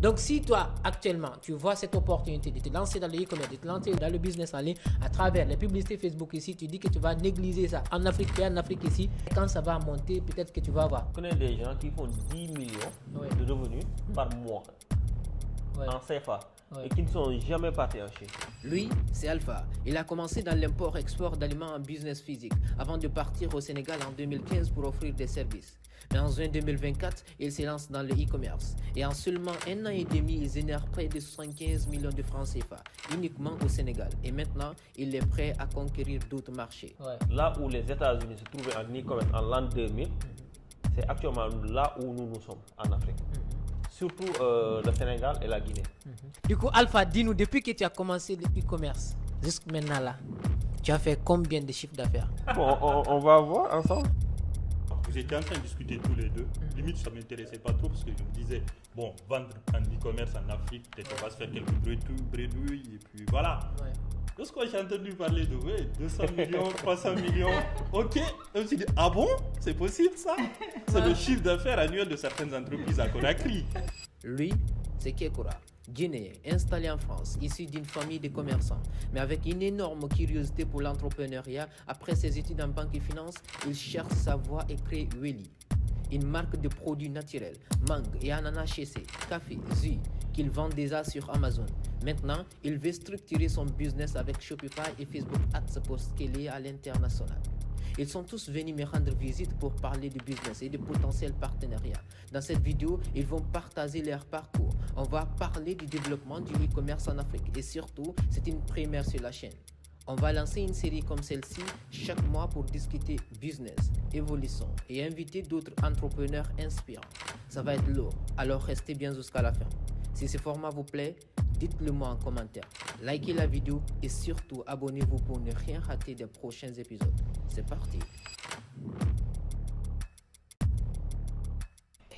Donc, si toi, actuellement, tu vois cette opportunité de te lancer dans le e-commerce, de te lancer dans le business en ligne à travers les publicités Facebook ici, tu dis que tu vas négliger ça en Afrique et en Afrique ici, quand ça va monter, peut-être que tu vas voir. Je connais des gens qui font 10 millions de revenus par mois en CFA et qui ne sont jamais partis en Chine. Lui, c'est Alpha. Il a commencé dans l'import-export d'aliments en business physique avant de partir au Sénégal en 2015 pour offrir des services. Mais en juin 2024, il se lance dans le e-commerce. Et en seulement 1 an et demi, il génère près de 75 millions de francs CFA, uniquement au Sénégal. Et maintenant, il est prêt à conquérir d'autres marchés. Là où les États-Unis se trouvaient en e-commerce en l'an 2000, c'est actuellement là où nous sommes en Afrique. Surtout le Sénégal et la Guinée. Du coup, Alpha, dis-nous, depuis que tu as commencé le e-commerce, jusqu'à maintenant là, tu as fait combien de chiffres d'affaires? Bon, on va voir ensemble. Vous étiez en train de discuter tous les deux. Limite, ça ne m'intéressait pas trop parce que je me disais, bon, vendre en e-commerce en Afrique, peut-être on va se faire quelques bredouilles et puis voilà. Lorsque j'ai entendu parler de 200 millions, 300 millions, ok, je me suis dit, ah bon, c'est possible ça? C'est le chiffre d'affaires annuel de certaines entreprises à Conakry. Lui, c'est Kekura, Guinéen, installé en France, issu d'une famille de commerçants. Mais avec une énorme curiosité pour l'entrepreneuriat, après ses études en banque et finance, il cherche sa voie et crée Welly, une marque de produits naturels, mangue et ananas chassés, café, zui, qu'il vend déjà sur Amazon. Maintenant, il veut structurer son business avec Shopify et Facebook Ads pour scaler à l'international. Ils sont tous venus me rendre visite pour parler de business et de potentiels partenariats. Dans cette vidéo, ils vont partager leur parcours. On va parler du développement du e-commerce en Afrique et surtout, c'est une première sur la chaîne. On va lancer une série comme celle-ci chaque mois pour discuter business, évolution et inviter d'autres entrepreneurs inspirants. Ça va être lourd, alors restez bien jusqu'à la fin. Si ce format vous plaît, dites-le moi en commentaire. Likez la vidéo et surtout abonnez-vous pour ne rien rater des prochains épisodes. C'est parti.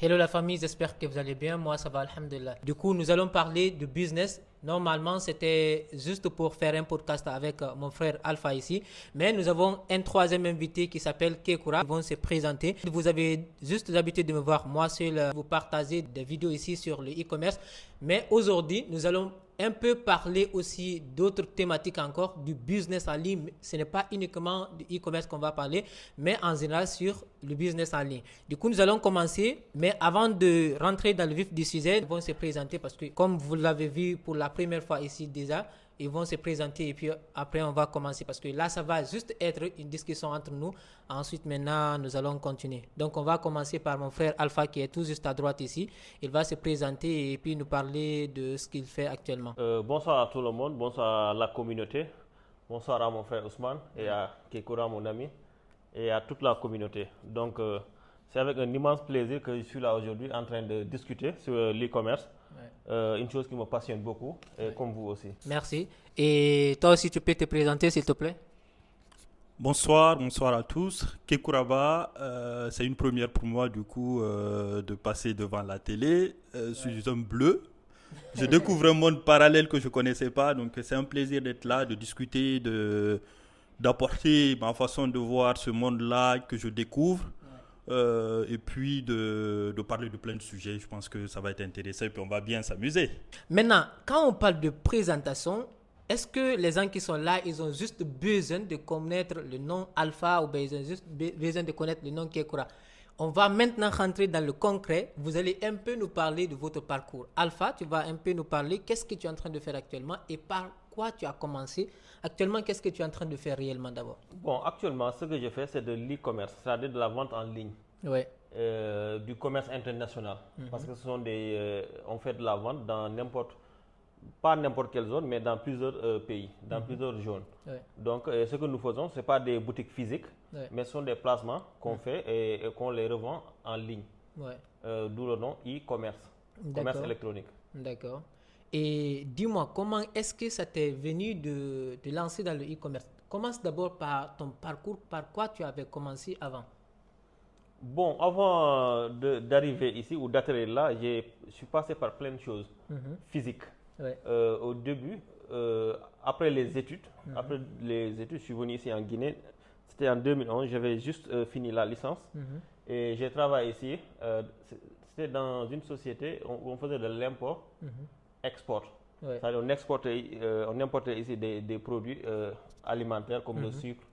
Hello la famille, j'espère que vous allez bien. Moi, ça va, alhamdulillah. Du coup, nous allons parler de business. Normalement, c'était juste pour faire un podcast avec mon frère Alpha ici. Mais nous avons un troisième invité qui s'appelle Kekura. Ils vont se présenter. Vous avez juste l'habitude de me voir, moi seul, vous partager des vidéos ici sur le e-commerce. Mais aujourd'hui, nous allons un peu parler aussi d'autres thématiques encore, du business en ligne. Ce n'est pas uniquement du e-commerce qu'on va parler, mais en général sur le business en ligne. Du coup, nous allons commencer, mais avant de rentrer dans le vif du sujet, ils vont se présenter parce que comme vous l'avez vu pour la première fois ici déjà, ils vont se présenter et puis après on va commencer parce que là ça va juste être une discussion entre nous. Ensuite maintenant nous allons continuer. Donc on va commencer par mon frère Alpha qui est tout juste à droite ici. Il va se présenter et puis nous parler de ce qu'il fait actuellement. Bonsoir à tout le monde, bonsoir à la communauté, bonsoir à mon frère Ousmane et à Kekura mon ami et à toute la communauté. Donc c'est avec un immense plaisir que je suis là aujourd'hui en train de discuter sur l'e-commerce. Une chose qui me passionne beaucoup, comme vous aussi. Merci. Et toi aussi, tu peux te présenter, s'il te plaît? Bonsoir à tous. Kekuraba, c'est une première pour moi du coup de passer devant la télé. Je suis homme bleu. Je découvre un monde parallèle que je ne connaissais pas, donc c'est un plaisir d'être là, de discuter, d'apporter ma façon de voir ce monde-là que je découvre. Et puis de parler de plein de sujets. Je pense que ça va être intéressant et puis on va bien s'amuser. Maintenant, quand on parle de présentation, est-ce que les gens qui sont là, ils ont juste besoin de connaître le nom Alpha ou bien ils ont juste besoin de connaître le nom Kekura? On va maintenant rentrer dans le concret. Vous allez un peu nous parler de votre parcours. Alpha, tu vas un peu nous parler qu'est-ce que tu es en train de faire actuellement et par quoi tu as commencé. Actuellement, qu'est-ce que tu es en train de faire réellement d'abord? Bon, actuellement, ce que je fais, c'est de l'e-commerce, c'est-à-dire de la vente en ligne. Ouais. Du commerce international. Parce que ce sont on fait de la vente dans pas n'importe quelle zone, mais dans plusieurs pays, dans plusieurs zones. Ouais. Donc, ce que nous faisons, ce n'est pas des boutiques physiques, mais ce sont des placements qu'on fait et qu'on les revend en ligne. Ouais. D'où le nom e-commerce, commerce électronique. D'accord. Et dis-moi, comment est-ce que ça t'est venu de lancer dans le e-commerce? Commence d'abord par ton parcours, par quoi tu avais commencé avant? Bon, avant d'arriver ici ou d'atterrir là, je suis passé par plein de choses physiques. Ouais. Au début, après les études, je suis venu ici en Guinée. C'était en 2011, j'avais juste fini la licence et j'ai travaillé ici. c'était dans une société où on faisait de l'import-export. Ouais. C'est-à-dire on importait ici des produits alimentaires comme le sucre,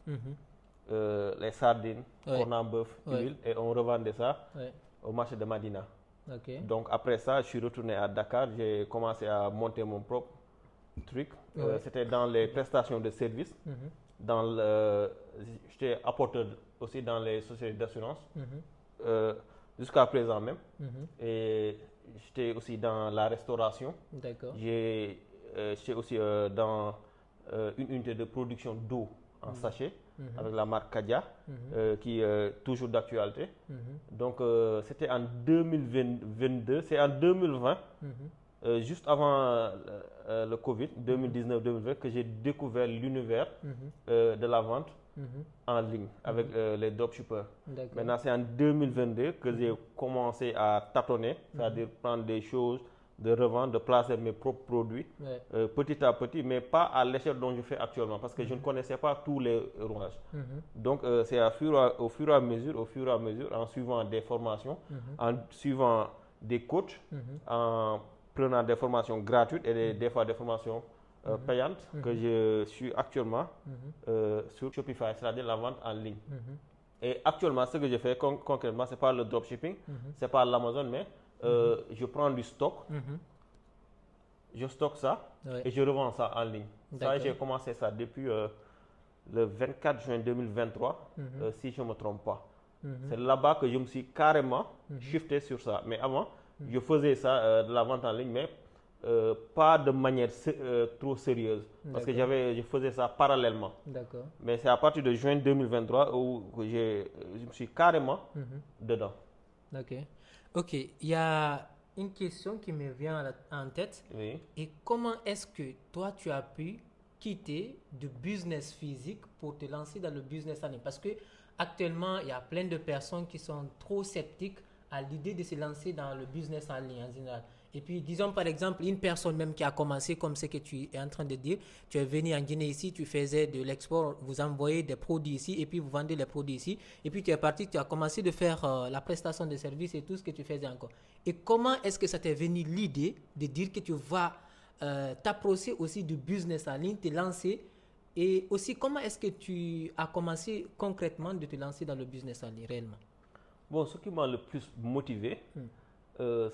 les sardines, cornes en bœuf, huile, et on revendait ça au marché de Madina. Donc après ça, je suis retourné à Dakar, j'ai commencé à monter mon propre truc. C'était dans les prestations de services. J'étais apporteur aussi dans les sociétés d'assurance, jusqu'à présent même. Et j'étais aussi dans la restauration. J'étais aussi dans une unité de production d'eau en sachet avec la marque Kadia, qui est toujours d'actualité. Donc c'était en 2022, c'est en 2020, juste avant le Covid, 2019-2020, que j'ai découvert l'univers de la vente en ligne avec les dropshippers. Maintenant, c'est en 2022 que j'ai commencé à tâtonner, c'est-à-dire prendre des choses, de revendre, de placer mes propres produits petit à petit, mais pas à l'échelle dont je fais actuellement, parce que je ne connaissais pas tous les rouages. Donc, c'est au fur et à mesure, en suivant des formations, en suivant des coachs, en prenant des formations gratuites et des fois des formations payantes, que je suis actuellement sur Shopify, c'est-à-dire la vente en ligne. Et actuellement, ce que je fais concrètement, c'est pas le dropshipping, c'est pas l'Amazon, mais je prends du stock, je stocke ça et je revends ça en ligne. Ça, j'ai commencé ça depuis le 24 juin 2023, si je ne me trompe pas. C'est là-bas que je me suis carrément shifté sur ça. Mais avant, je faisais ça, de la vente en ligne, mais pas de manière trop sérieuse, parce que je faisais ça parallèlement. Mais c'est à partir de juin 2023 où je me suis carrément dedans. Ok, il y a une question qui me vient en tête. Et comment est-ce que toi, tu as pu quitter du business physique pour te lancer dans le business en ligne? Parce que actuellement, il y a plein de personnes qui sont trop sceptiques à l'idée de se lancer dans le business en ligne en général. Et puis, disons par exemple, une personne même qui a commencé comme ce que tu es en train de dire, tu es venu en Guinée ici, tu faisais de l'export, vous envoyez des produits ici et puis vous vendez les produits ici. Et puis tu es parti, tu as commencé de faire la prestation de services et tout ce que tu faisais encore. Et comment est-ce que ça t'est venu l'idée de dire que tu vas t'approcher aussi du business en ligne, te lancer? Et aussi, comment est-ce que tu as commencé concrètement de te lancer dans le business en ligne réellement? Bon, ce qui m'a le plus motivé,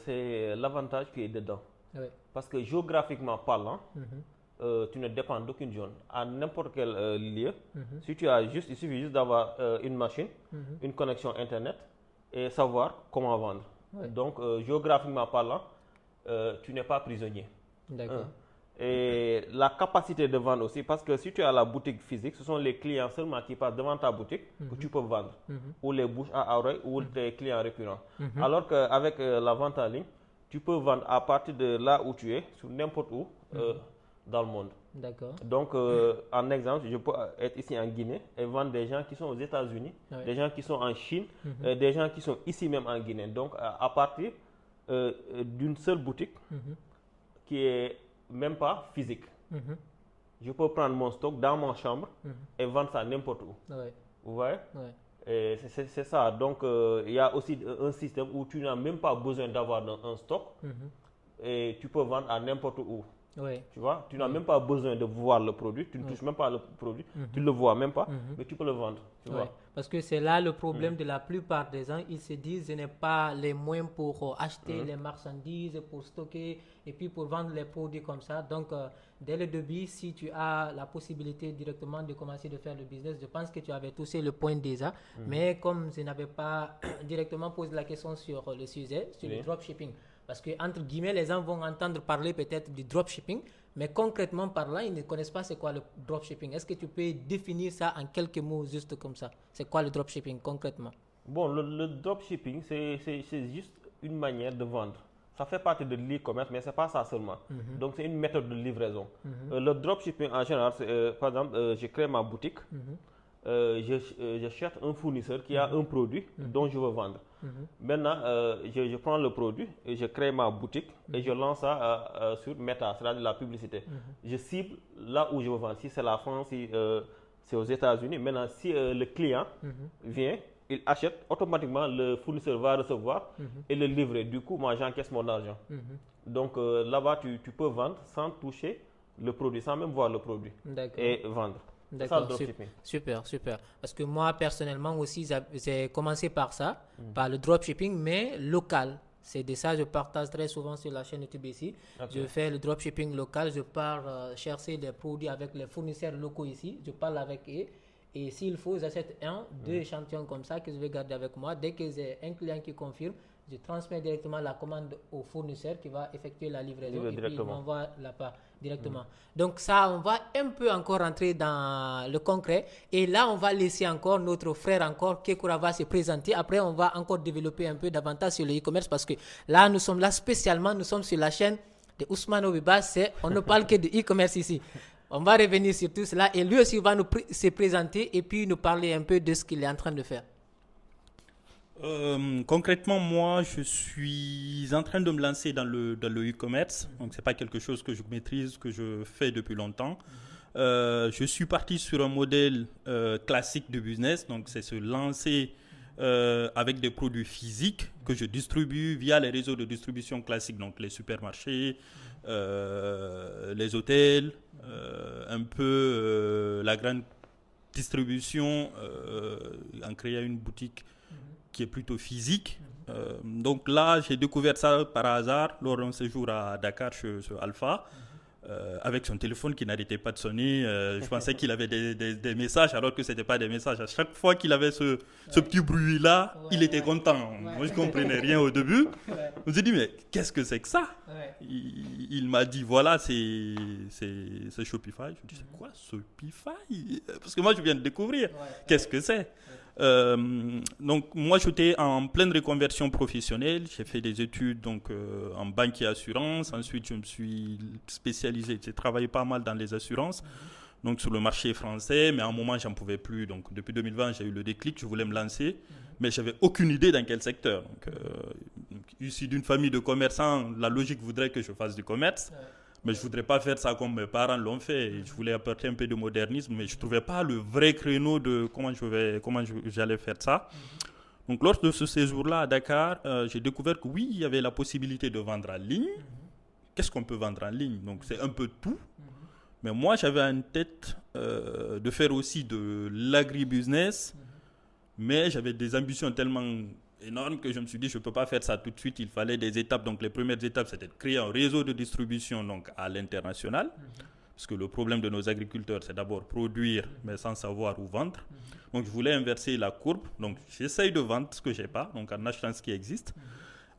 c'est l'avantage qui est dedans. Parce que géographiquement parlant, tu ne dépends d'aucune zone. À n'importe quel lieu, si tu as il suffit juste d'avoir une machine, une connexion Internet et savoir comment vendre. Donc, géographiquement parlant, tu n'es pas prisonnier. Et la capacité de vendre aussi, parce que si tu as la boutique physique, ce sont les clients seulement qui passent devant ta boutique que tu peux vendre, ou les bouches à oreille, ou tes clients récurrents. Alors qu'avec la vente en ligne, tu peux vendre à partir de là où tu es, sur n'importe où dans le monde. Donc, en exemple, je peux être ici en Guinée et vendre des gens qui sont aux États-Unis, des gens qui sont en Chine, des gens qui sont ici même en Guinée. Donc, à partir d'une seule boutique qui est même pas physique. Je peux prendre mon stock dans ma chambre et vendre ça n'importe où. Vous voyez? Et c'est ça. Donc, il y a aussi un système où tu n'as même pas besoin d'avoir un stock et tu peux vendre à n'importe où. Tu vois? Tu n'as même pas besoin de voir le produit, tu ne touches même pas le produit, tu ne le vois même pas, mais tu peux le vendre. Tu vois? Parce que c'est là le problème de la plupart des gens. Ils se disent je n'ai pas les moyens pour acheter les marchandises, pour stocker et puis pour vendre les produits comme ça. Donc, dès le début, si tu as la possibilité directement de commencer de faire le business, je pense que tu avais touché le point déjà. Mais comme je n'avais pas directement posé la question sur le sujet, sur le dropshipping. Parce que, entre guillemets, les gens vont entendre parler peut-être du dropshipping, mais concrètement parlant, ils ne connaissent pas c'est quoi le dropshipping. Est-ce que tu peux définir ça en quelques mots, juste comme ça? C'est quoi le dropshipping concrètement? Bon, le dropshipping, c'est juste une manière de vendre. Ça fait partie de l'e-commerce, mais ce n'est pas ça seulement. Donc, c'est une méthode de livraison. Le dropshipping, en général, par exemple, je crée ma boutique. Je cherche un fournisseur qui a un produit dont je veux vendre. Maintenant, je prends le produit et je crée ma boutique et je lance ça sur Meta, c'est-à-dire la publicité. Je cible là où je veux vendre. Si c'est la France, si c'est aux États-Unis. Maintenant, si le client vient il achète, automatiquement le fournisseur va recevoir et le livrer. Du coup, moi j'encaisse mon argent. Donc là-bas, tu peux vendre sans toucher le produit, sans même voir le produit et vendre. C'est ça le dropshipping. Super. Parce que moi, personnellement aussi, j'ai commencé par ça, par le dropshipping, mais local. C'est de ça que je partage très souvent sur la chaîne YouTube ici. Je fais le dropshipping local, je pars chercher des produits avec les fournisseurs locaux ici, je parle avec eux. Et s'il faut, j'achète 2 échantillons comme ça que je vais garder avec moi. Dès que j'ai un client qui confirme, je transmets directement la commande au fournisseur qui va effectuer la livraison et puis il m'envoie la part directement. Donc ça, on va un peu encore rentrer dans le concret. Et là, on va laisser encore notre frère encore, Kekoura, va se présenter. Après, on va encore développer un peu davantage sur le e-commerce parce que là, nous sommes là spécialement, nous sommes sur la chaîne de Ousmane Obiba. On ne parle que de e-commerce ici. On va revenir sur tout cela et lui aussi va se présenter et puis nous parler un peu de ce qu'il est en train de faire. Concrètement, moi, je suis en train de me lancer dans le e-commerce. Donc, c'est pas quelque chose que je maîtrise, que je fais depuis longtemps. Je suis parti sur un modèle classique de business. Donc, c'est se lancer avec des produits physiques que je distribue via les réseaux de distribution classiques, donc les supermarchés, les hôtels, un peu la grande distribution en créant une boutique qui est plutôt physique. Donc là, j'ai découvert ça par hasard lors d'un séjour à Dakar chez Alpha, avec son téléphone qui n'arrêtait pas de sonner. Je pensais qu'il avait des messages alors que ce n'était pas des messages. À chaque fois qu'il avait ce petit bruit-là, il était content. Moi, je ne comprenais rien au début. Je me suis dit, mais qu'est-ce que c'est que ça? Il m'a dit, voilà, c'est Shopify. Je me dis, c'est quoi Shopify? Parce que moi, je viens de découvrir. Qu'est-ce que c'est? Donc moi j'étais en pleine reconversion professionnelle, j'ai fait des études en banque et assurance, ensuite je me suis spécialisé, j'ai travaillé pas mal dans les assurances, donc sur le marché français, mais à un moment j'en pouvais plus, donc depuis 2020 j'ai eu le déclic, je voulais me lancer, mais j'avais aucune idée dans quel secteur. Donc, issu d'une famille de commerçants, la logique voudrait que je fasse du commerce. Mais je ne voudrais pas faire ça comme mes parents l'ont fait. Je voulais apporter un peu de modernisme, mais je ne trouvais pas le vrai créneau de comment j'allais faire ça. Donc, lors de ce séjour-là à Dakar, j'ai découvert que oui, il y avait la possibilité de vendre en ligne. Qu'est-ce qu'on peut vendre en ligne? Donc, c'est un peu tout. Mais moi, j'avais en tête de faire aussi de l'agribusiness, mais j'avais des ambitions tellement énorme que je me suis dit je ne peux pas faire ça tout de suite, il fallait des étapes. Donc les premières étapes c'était de créer un réseau de distribution donc à l'international, parce que le problème de nos agriculteurs c'est d'abord produire mais sans savoir où vendre. Donc je voulais inverser la courbe, donc j'essaye de vendre ce que j'ai pas, donc en achetant ce qui existe.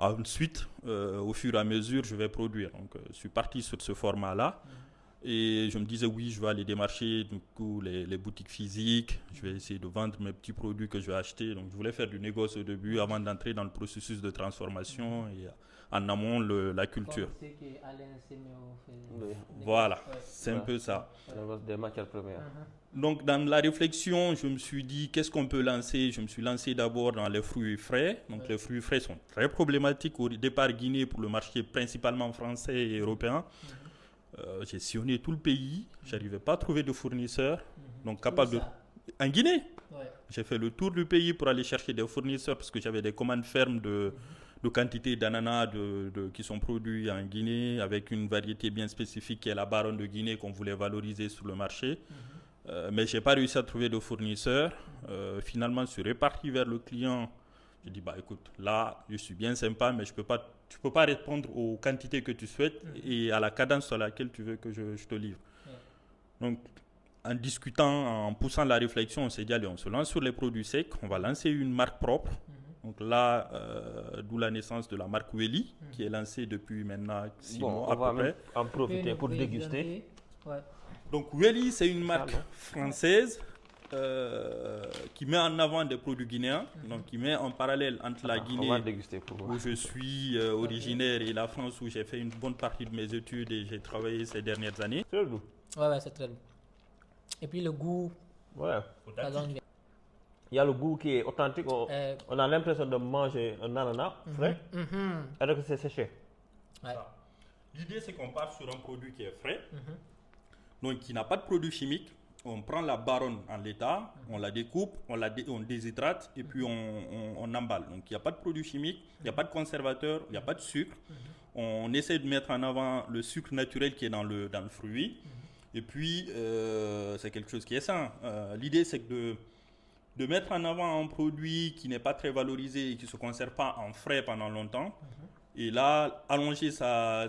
Ensuite au fur et à mesure je vais produire. Donc je suis parti sur ce format là. Et je me disais, oui, je vais aller démarcher du coup, les boutiques physiques. Je vais essayer de vendre mes petits produits que je vais acheter. Donc, je voulais faire du négoce au début avant d'entrer dans le processus de transformation et en amont la culture. Voilà, c'est un peu ça. Des matières premières. Donc, dans la réflexion, je me suis dit, qu'est-ce qu'on peut lancer? Je me suis lancé d'abord dans les fruits frais. Donc, les fruits frais sont très problématiques au départ Guinée pour le marché principalement français et européen. J'ai sillonné tout le pays, je n'arrivais pas à trouver de fournisseurs, donc capable de... En Guinée, j'ai fait le tour du pays pour aller chercher des fournisseurs parce que j'avais des commandes fermes de quantité d'ananas qui sont produits en Guinée avec une variété bien spécifique qui est la Baronne de Guinée qu'on voulait valoriser sur le marché. Mais je n'ai pas réussi à trouver de fournisseurs. Finalement, je suis reparti vers le client. Je dis, bah écoute, là, je suis bien sympa, mais tu peux pas répondre aux quantités que tu souhaites et à la cadence sur laquelle tu veux que je te livre. Donc, en discutant, en poussant la réflexion, on s'est dit, allez, on se lance sur les produits secs, on va lancer une marque propre. Donc là, d'où la naissance de la marque Welly, qui est lancée depuis maintenant 6 mois à peu près. On va en profiter pour déguster. Donc Welly, c'est une marque française qui met en avant des produits guinéens, donc qui met en parallèle entre la Guinée où je suis originaire et la France où j'ai fait une bonne partie de mes études et j'ai travaillé ces dernières années. C'est le goût. Ouais, c'est très bon. Et puis le goût. Ouais. Il y a le goût qui est authentique. On a l'impression de manger un ananas frais alors que c'est séché. Ouais. L'idée c'est qu'on part sur un produit qui est frais, donc qui n'a pas de produits chimiques. on prend la baronne en l'état, on la découpe, on déshydrate et puis on emballe. Donc il n'y a pas de produits chimiques, il n'y a pas de conservateur, il n'y a pas de sucre. On essaie de mettre en avant le sucre naturel qui est dans le fruit. Et puis, c'est quelque chose qui est sain. L'idée, c'est de mettre en avant un produit qui n'est pas très valorisé et qui ne se conserve pas en frais pendant longtemps. Et là, allonger sa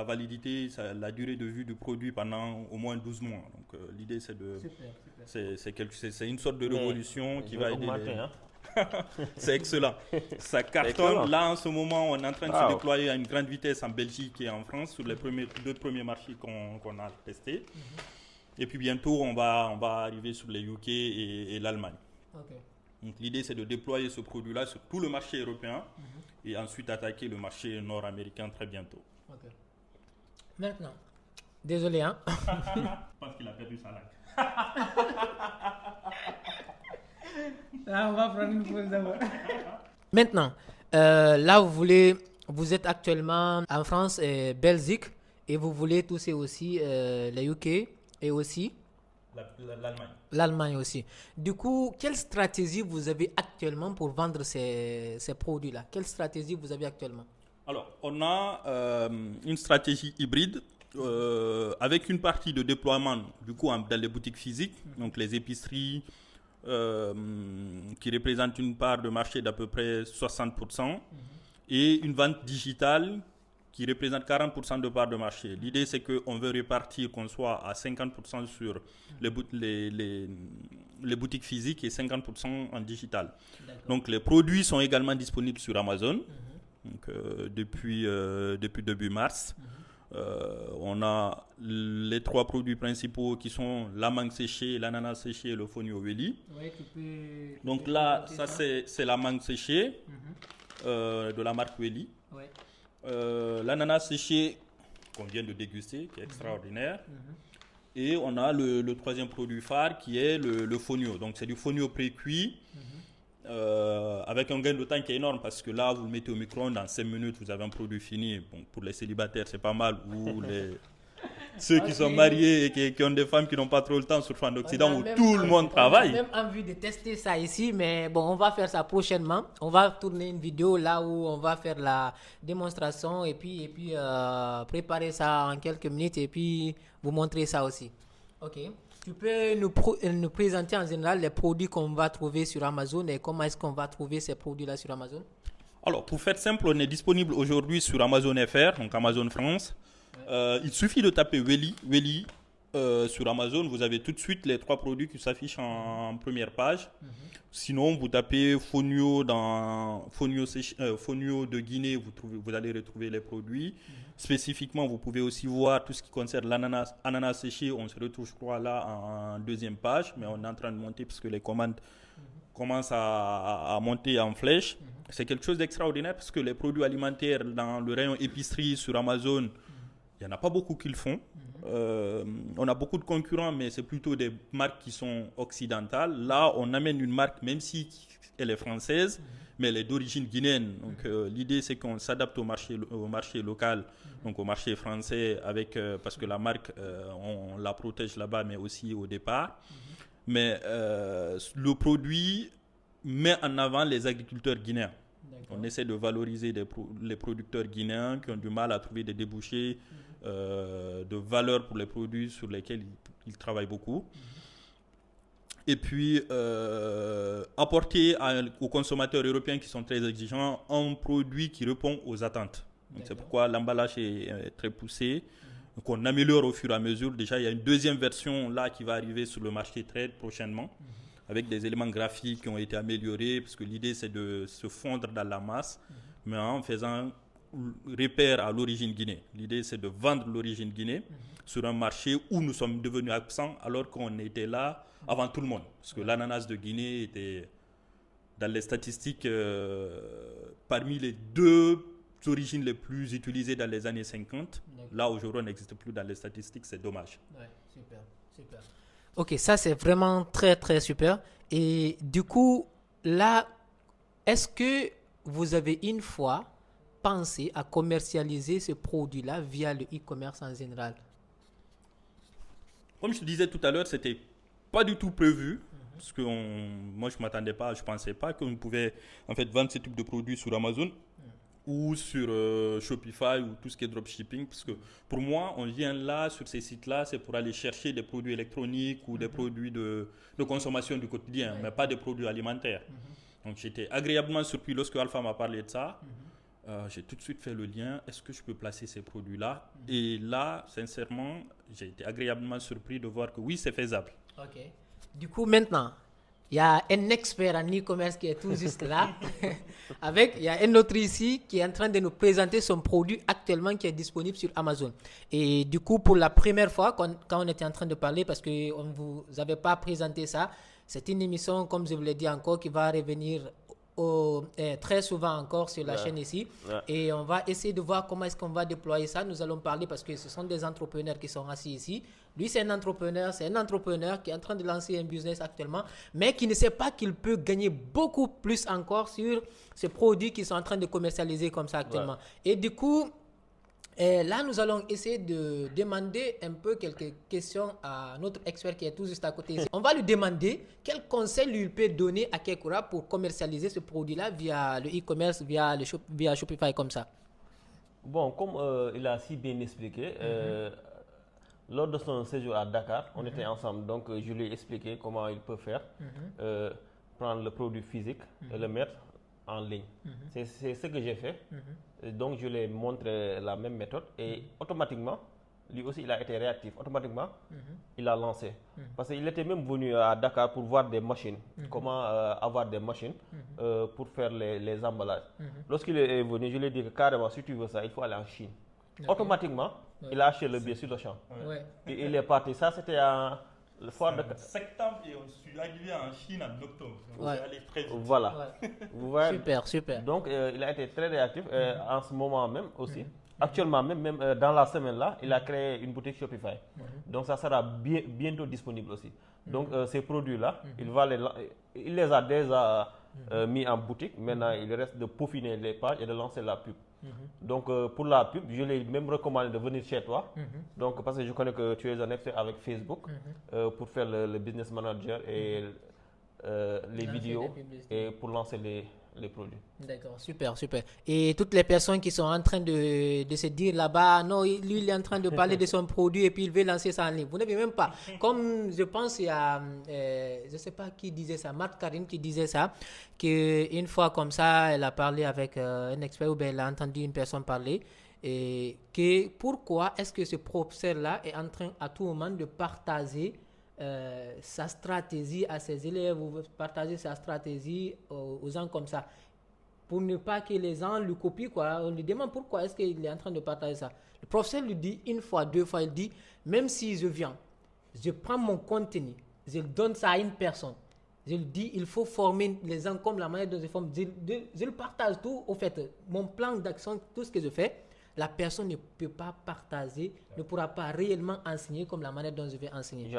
validité, la durée de vie du produit pendant au moins 12 mois. Donc, l'idée, c'est une sorte de révolution qui va aider. C'est excellent. Ça cartonne. Excellent. Là, en ce moment, on est en train de se déployer à une grande vitesse en Belgique et en France sur les deux premiers marchés qu'on a testés. Et puis bientôt, on va arriver sur les UK et l'Allemagne. Okay. Donc, l'idée, c'est de déployer ce produit-là sur tout le marché européen et ensuite attaquer le marché nord-américain très bientôt. Okay. Maintenant, désolé, hein. Je pense qu'il a perdu sa langue. Là, on va prendre une pause d'abord. Maintenant, là, vous êtes actuellement en France et Belgique et vous voulez toucher aussi les UK et aussi l'Allemagne aussi. Du coup, quelle stratégie vous avez actuellement pour vendre ces produits-là? Quelle stratégie vous avez actuellement? Alors, on a une stratégie hybride avec une partie de déploiement du coup dans les boutiques physiques, donc les épiceries, qui représente une part de marché d'à peu près 60%, et une vente digitale qui représente 40% de part de marché. L'idée, c'est qu'on veut répartir, qu'on soit à 50% sur les boutiques physiques et 50% en digital. Donc, les produits sont également disponibles sur Amazon donc, depuis début mars. On a les 3 produits principaux qui sont la mangue séchée, l'ananas séché et le fonio welly. Donc là, ça c'est la mangue séchée de la marque Welly. L'ananas séché qu'on vient de déguster, qui est extraordinaire. Et on a le 3e produit phare qui est le fonio. Donc c'est du fonio pré-cuit. Avec un gain de temps qui est énorme parce que là, vous le mettez au micro-ondes, dans 5 minutes, vous avez un produit fini. Bon, pour les célibataires, c'est pas mal. Ou ceux qui sont mariés et qui ont des femmes qui n'ont pas trop le temps, surtout en Occident où tout le monde travaille. On a même envie de tester ça ici, mais bon, on va faire ça prochainement. On va tourner une vidéo là où on va faire la démonstration et puis préparer ça en quelques minutes et puis vous montrer ça aussi. Ok. Tu peux nous présenter en général les produits qu'on va trouver sur Amazon et comment est-ce qu'on va trouver ces produits-là sur Amazon? Alors, pour faire simple, on est disponible aujourd'hui sur Amazon FR, donc Amazon France. Il suffit de taper Welly sur Amazon. Vous avez tout de suite les 3 produits qui s'affichent en première page. Sinon, vous tapez fonio de Guinée, vous allez retrouver les produits. Spécifiquement, vous pouvez aussi voir tout ce qui concerne l'ananas séché. On se retrouve, je crois, là en 2e page, mais on est en train de monter parce que les commandes commencent à monter en flèche. C'est quelque chose d'extraordinaire parce que les produits alimentaires dans le rayon épicerie sur Amazon, il n'y en a pas beaucoup qui le font. On a beaucoup de concurrents, mais c'est plutôt des marques qui sont occidentales. Là, on amène une marque, même si elle est française, mais elle est d'origine guinéenne. Donc, l'idée, c'est qu'on s'adapte au marché local, donc au marché français, parce que la marque, on la protège là-bas, mais aussi au départ. Mais le produit met en avant les agriculteurs guinéens. On essaie de valoriser les producteurs guinéens qui ont du mal à trouver des débouchés de valeur pour les produits sur lesquels ils travaillent beaucoup. Et puis, apporter aux consommateurs européens qui sont très exigeants un produit qui répond aux attentes. Donc, c'est pourquoi l'emballage est très poussé. Donc, on améliore au fur et à mesure. Déjà, il y a une 2e version là qui va arriver sur le marché trade prochainement, avec des éléments graphiques qui ont été améliorés, parce que l'idée, c'est de se fondre dans la masse, mais en faisant repère à l'origine Guinée. L'idée, c'est de vendre l'origine Guinée sur un marché où nous sommes devenus absents alors qu'on était là avant tout le monde. Parce que l'ananas de Guinée était dans les statistiques parmi les 2 origines les plus utilisées dans les années 50. Là, aujourd'hui, on n'existe plus dans les statistiques, c'est dommage. Ouais, super, super. Ok, ça c'est vraiment très très super. Et du coup, là, est-ce que vous avez une fois pensé à commercialiser ce produit-là via le e-commerce en général? Comme je te disais tout à l'heure, c'était pas du tout prévu. Parce que moi, je ne m'attendais pas, je ne pensais pas qu'on pouvait en fait, vendre ce type de produits sur Amazon ou sur Shopify ou tout ce qui est dropshipping. Parce que pour moi, on vient là, sur ces sites-là, c'est pour aller chercher des produits électroniques ou des produits de consommation du quotidien, mais pas des produits alimentaires. Donc, j'étais agréablement surpris lorsque Alpha m'a parlé de ça. J'ai tout de suite fait le lien. Est-ce que je peux placer ces produits-là? Et là, sincèrement, j'ai été agréablement surpris de voir que oui, c'est faisable. Ok. Du coup, maintenant, il y a un expert en e-commerce qui est tout juste là. Il y a un autre ici qui est en train de nous présenter son produit actuellement qui est disponible sur Amazon. Et du coup, pour la première fois, quand on était en train de parler, parce qu'on ne vous avait pas présenté ça, c'est une émission, comme je vous l'ai dit encore, qui va revenir très souvent encore sur la chaîne ici. Et on va essayer de voir comment est-ce qu'on va déployer ça. Nous allons parler parce que ce sont des entrepreneurs qui sont assis ici. Lui, c'est un entrepreneur qui est en train de lancer un business actuellement, mais qui ne sait pas qu'il peut gagner beaucoup plus encore sur ces produits qu'ils sont en train de commercialiser comme ça actuellement. Et du coup, là, nous allons essayer de demander un peu quelques questions à notre expert qui est tout juste à côté ici. On va lui demander quel conseil lui peut donner à Kekura pour commercialiser ce produit-là via le e-commerce, via Shopify comme ça. Bon, comme il a si bien expliqué, lors de son séjour à Dakar, on était ensemble. Donc, je lui ai expliqué comment il peut faire, prendre le produit physique et le mettre en ligne. C'est ce que j'ai fait. Donc, je lui ai montré la même méthode et automatiquement, lui aussi, il a été réactif. Automatiquement, il a lancé. Parce qu'il était même venu à Dakar pour voir des machines, comment avoir des machines pour faire les emballages. Lorsqu'il est venu, je lui ai dit que carrément, si tu veux ça, il faut aller en Chine. Automatiquement, il a acheté le billet sur le champ. Et il est parti. Ça, c'était le foire de septembre et on suis arrivé en Chine en octobre. Donc, c'est allé très vite. Voilà. Vous voyez? Super. Donc, il a été très réactif en ce moment même aussi. Actuellement, même dans la semaine là, il a créé une boutique Shopify. Donc, ça sera bientôt disponible aussi. Donc, ces produits-là, il les a déjà mis en boutique. Maintenant, il reste de peaufiner les pages et de lancer la pub. Donc, pour la pub, je l'ai même recommandé de venir chez toi. Donc, parce que je connais que tu es un expert avec Facebook pour faire le business manager et les vidéos et pour lancer les produits. D'accord, super. Et toutes les personnes qui sont en train de se dire là-bas, non, lui, il est en train de parler de son produit et puis il veut lancer ça en ligne. Vous n'avez même pas. Comme je pense, il y a, je ne sais pas qui disait ça, Marthe Karine qui disait ça, qu'une fois comme ça, elle a parlé avec un expert ou bien elle a entendu une personne parler. Et que pourquoi est-ce que ce professeur-là est en train à tout moment de partager sa stratégie à ses élèves ou partager sa stratégie aux gens comme ça pour ne pas que les gens le copient quoi. On lui demande pourquoi est-ce qu'il est en train de partager ça. Le professeur lui dit une fois, deux fois, il dit même si je viens, je prends mon contenu, je donne ça à une personne, je lui dis il faut former les gens comme la manière dont je forme, je le partage tout au fait, mon plan d'action, tout ce que je fais. La personne ne peut pas partager, ne pourra pas réellement enseigner comme la manière dont je vais enseigner.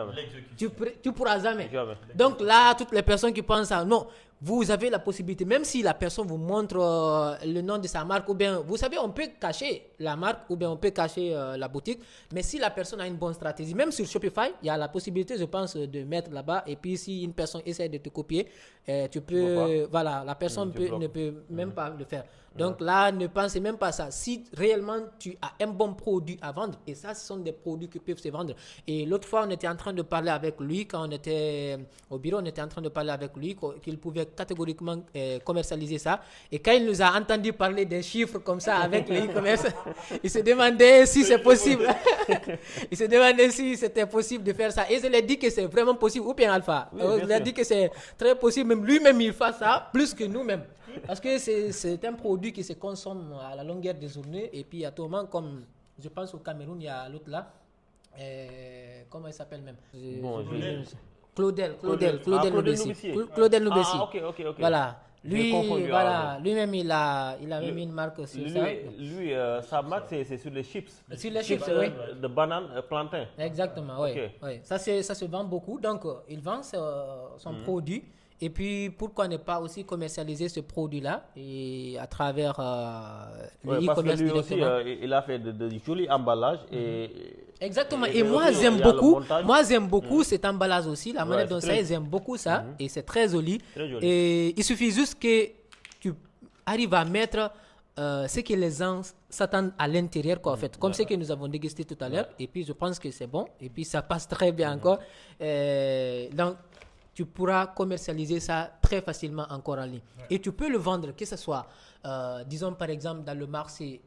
Tu pourras jamais. Donc là, toutes les personnes qui pensent à non, vous avez la possibilité, même si la personne vous montre le nom de sa marque, ou bien, vous savez, on peut cacher la marque, ou bien on peut cacher la boutique, mais si la personne a une bonne stratégie, même sur Shopify, il y a la possibilité, je pense, de mettre là-bas, et puis si une personne essaie de te copier, tu peux, voilà, la personne ne peut même pas le faire. Donc là, ne pensez même pas ça. Si réellement tu as un bon produit à vendre, et ça, ce sont des produits qui peuvent se vendre. Et l'autre fois, on était en train de parler avec lui, quand on était au bureau, on était en train de parler avec lui qu'il pouvait catégoriquement commercialiser ça. Et quand il nous a entendu parler des chiffres comme ça avec le e-commerce, il se demandait si c'est possible. Il se demandait si c'était possible de faire ça. Et je lui ai dit que c'est vraiment possible. Ou bien Alpha. Oui, je lui ai dit que c'est très possible. Même lui-même, il fait ça plus que nous-mêmes. Parce que c'est un produit qui se consomme à la longueur des journées. Et puis, à tout moment, comme je pense au Cameroun, il y a l'autre là. Comment il s'appelle même Claudel Noubessi. Ah, ok. Voilà. Lui-même, il a même une marque sur ça. Lui, sa marque, c'est sur les chips. Sur les chips, oui. De banane, plantain. Exactement, oui. Ça se vend beaucoup. Donc, il vend son produit. Et puis, pourquoi ne pas aussi commercialiser ce produit-là et à travers le Ouais, parce que e-commerce lui aussi, directement. il a fait de jolis emballages Exactement. et Et moi, aussi, j'aime il y a le beaucoup. montage. Moi, j'aime beaucoup cet emballage aussi. La Ouais, manière dont c'est ça très- est, j'aime beaucoup ça. Et c'est très joli. Très joli. Et il suffit juste que tu arrives à mettre ce que les gens s'attendent à l'intérieur, quoi, en fait. Comme ce que nous avons dégusté tout à l'heure. Et puis, je pense que c'est bon. Et puis, ça passe très bien encore. Donc, tu pourras commercialiser ça très facilement encore en ligne. Et tu peux le vendre, que ce soit, disons par exemple, dans le marché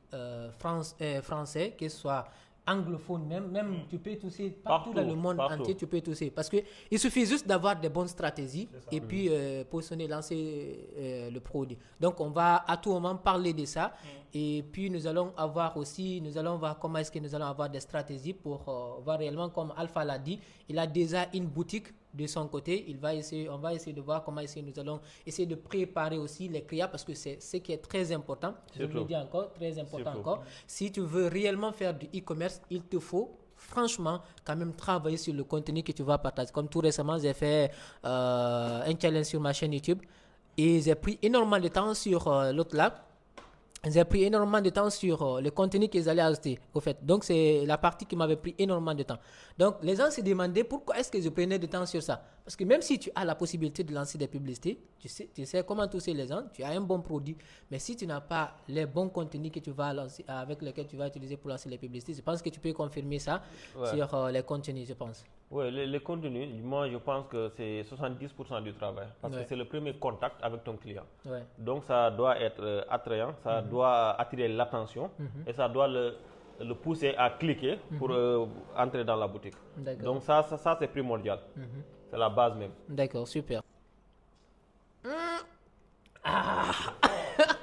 français, que ce soit anglophone, même tu peux toucher partout dans le monde partout. entier, tu peux toucher. Parce qu'il suffit juste d'avoir des bonnes stratégies et puis positionner, lancer le produit. Donc, on va à tout moment parler de ça. Et puis, nous allons voir comment est-ce que nous allons avoir des stratégies pour voir réellement, comme Alpha l'a dit, il a déjà une boutique de son côté. On va essayer de voir comment nous allons essayer de préparer aussi les clients parce que c'est ce qui est très important. Je vous le dis encore, très important encore. Si tu veux réellement faire du e-commerce, il te faut franchement quand même travailler sur le contenu que tu vas partager. Comme tout récemment, j'ai fait un challenge sur ma chaîne YouTube et j'ai pris énormément de temps sur l'autre là. J'ai pris énormément de temps sur le contenu qu'ils allaient ajouter, au fait. Donc, c'est la partie qui m'avait pris énormément de temps. Donc, les gens se demandaient pourquoi est-ce que je prenais du temps sur ça. Parce que même si tu as la possibilité de lancer des publicités, tu sais comment toucher les gens, tu as un bon produit. Mais si tu n'as pas les bons contenus que tu vas lancer, avec lesquels tu vas utiliser pour lancer les publicités, je pense que tu peux confirmer ça sur les contenus, je pense. Oui, les contenus, moi je pense que c'est 70% du travail parce que c'est le premier contact avec ton client. Donc ça doit être attrayant, ça doit attirer l'attention et ça doit le pousser à cliquer pour entrer dans la boutique. Donc ça c'est primordial. C'est la base même. D'accord, super.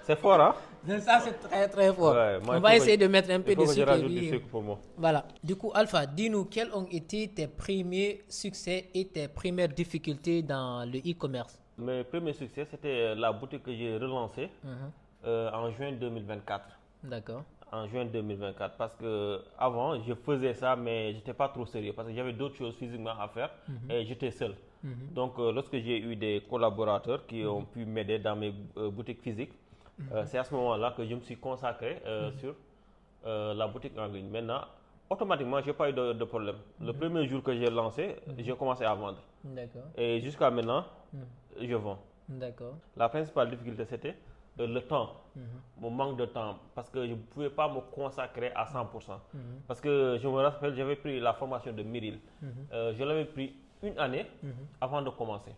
C'est fort, hein? Ça, c'est très très fort. Ouais, on va essayer de mettre un peu de sucre. Du sucre pour moi. Voilà. Du coup, Alpha, dis-nous quels ont été tes premiers succès et tes premières difficultés dans le e-commerce. Mes premiers succès, c'était la boutique que j'ai relancée en juin 2024. D'accord. En juin 2024 parce que avant je faisais ça mais j'étais pas trop sérieux parce que j'avais d'autres choses physiquement à faire et j'étais seul. Donc lorsque j'ai eu des collaborateurs qui ont pu m'aider dans mes boutiques physiques, c'est à ce moment-là que je me suis consacré sur la boutique en ligne. Maintenant, automatiquement, j'ai pas eu de problème. Le premier jour que j'ai lancé, j'ai commencé à vendre. D'accord. Et jusqu'à maintenant, je vends. D'accord. La principale difficulté, c'était le temps, mon manque de temps, parce que je ne pouvais pas me consacrer à 100%. Parce que je me rappelle, j'avais pris la formation de Myril. Je l'avais pris une année avant de commencer.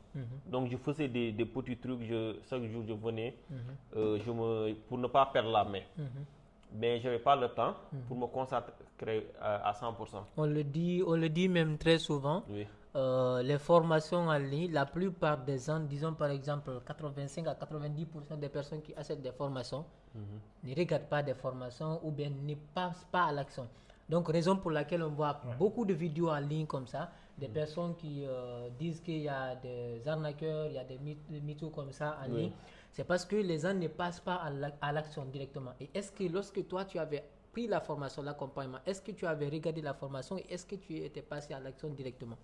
Donc je faisais des petits trucs, chaque jour je venais pour ne pas perdre la main. Mais je n'avais pas le temps pour me consacrer à 100%. On le dit même très souvent. Oui. Les formations en ligne, la plupart des gens, disons par exemple 85 à 90% des personnes qui achètent des formations ne regardent pas des formations ou bien ne passent pas à l'action. Donc, raison pour laquelle on voit beaucoup de vidéos en ligne comme ça, des personnes qui disent qu'il y a des arnaqueurs, il y a des mythos comme ça en ligne. C'est parce que les gens ne passent pas à l'action directement. Et est-ce que lorsque toi, tu avais pris la formation, l'accompagnement, est-ce que tu avais regardé la formation et est-ce que tu étais passé à l'action directement?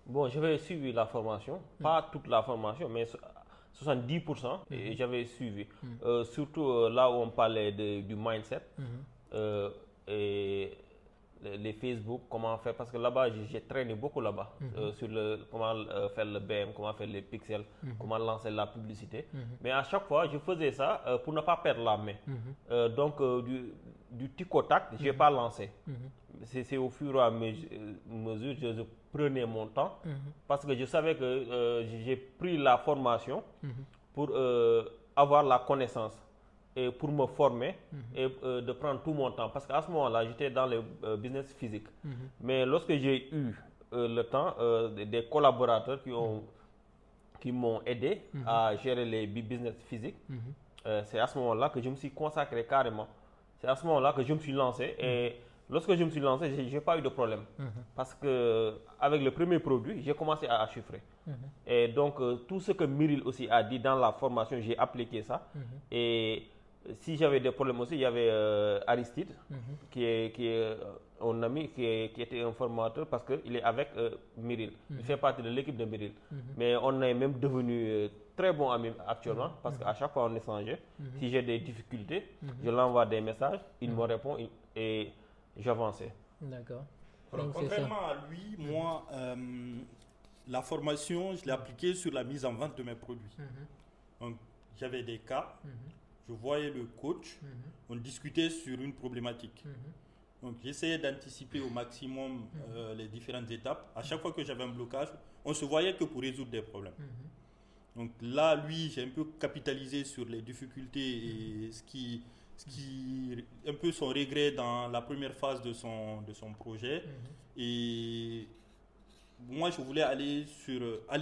Bon, j'avais suivi la formation, pas toute la formation, mais 70% et j'avais suivi. Surtout là où on parlait du mindset et les Facebook, comment faire, parce que là-bas, j'ai traîné beaucoup là-bas sur comment faire le BM, comment faire les pixels, comment lancer la publicité. Mais à chaque fois, je faisais ça pour ne pas perdre la main. Donc, du tic au tac, je n'ai pas lancé. C'est au fur et à mesure, je prenais mon temps parce que je savais que j'ai pris la formation pour avoir la connaissance et pour me former et de prendre tout mon temps. Parce qu'à ce moment-là, j'étais dans le business physique. Mais lorsque j'ai eu le temps, des collaborateurs qui m'ont aidé à gérer les business physiques, c'est à ce moment-là que je me suis consacré carrément. C'est à ce moment-là que je me suis lancé et lorsque je me suis lancé, je n'ai pas eu de problème. Parce qu'avec le premier produit, j'ai commencé à chiffrer. Et donc, tout ce que Myril aussi a dit dans la formation, j'ai appliqué ça. Et si j'avais des problèmes aussi, il y avait Aristide, qui est un ami, qui était un formateur parce qu'il est avec Myril. Il fait partie de l'équipe de Myril. Mais on est même devenus très bons amis actuellement parce qu'à chaque fois on échangeait. Si j'ai des difficultés, je l'envoie des messages, il me répond et j'avançais. D'accord. Alors, Donc, c'est ça. contrairement à lui, moi, la formation, je l'ai appliquée sur la mise en vente de mes produits. Donc, j'avais des cas, je voyais le coach, on discutait sur une problématique. Donc, j'essayais d'anticiper au maximum les différentes étapes. À chaque fois que j'avais un blocage, on se voyait que pour résoudre des problèmes. Donc là, lui, j'ai un peu capitalisé sur les difficultés et ce qui un peu son regret dans la première phase de son projet. Et moi, je voulais aller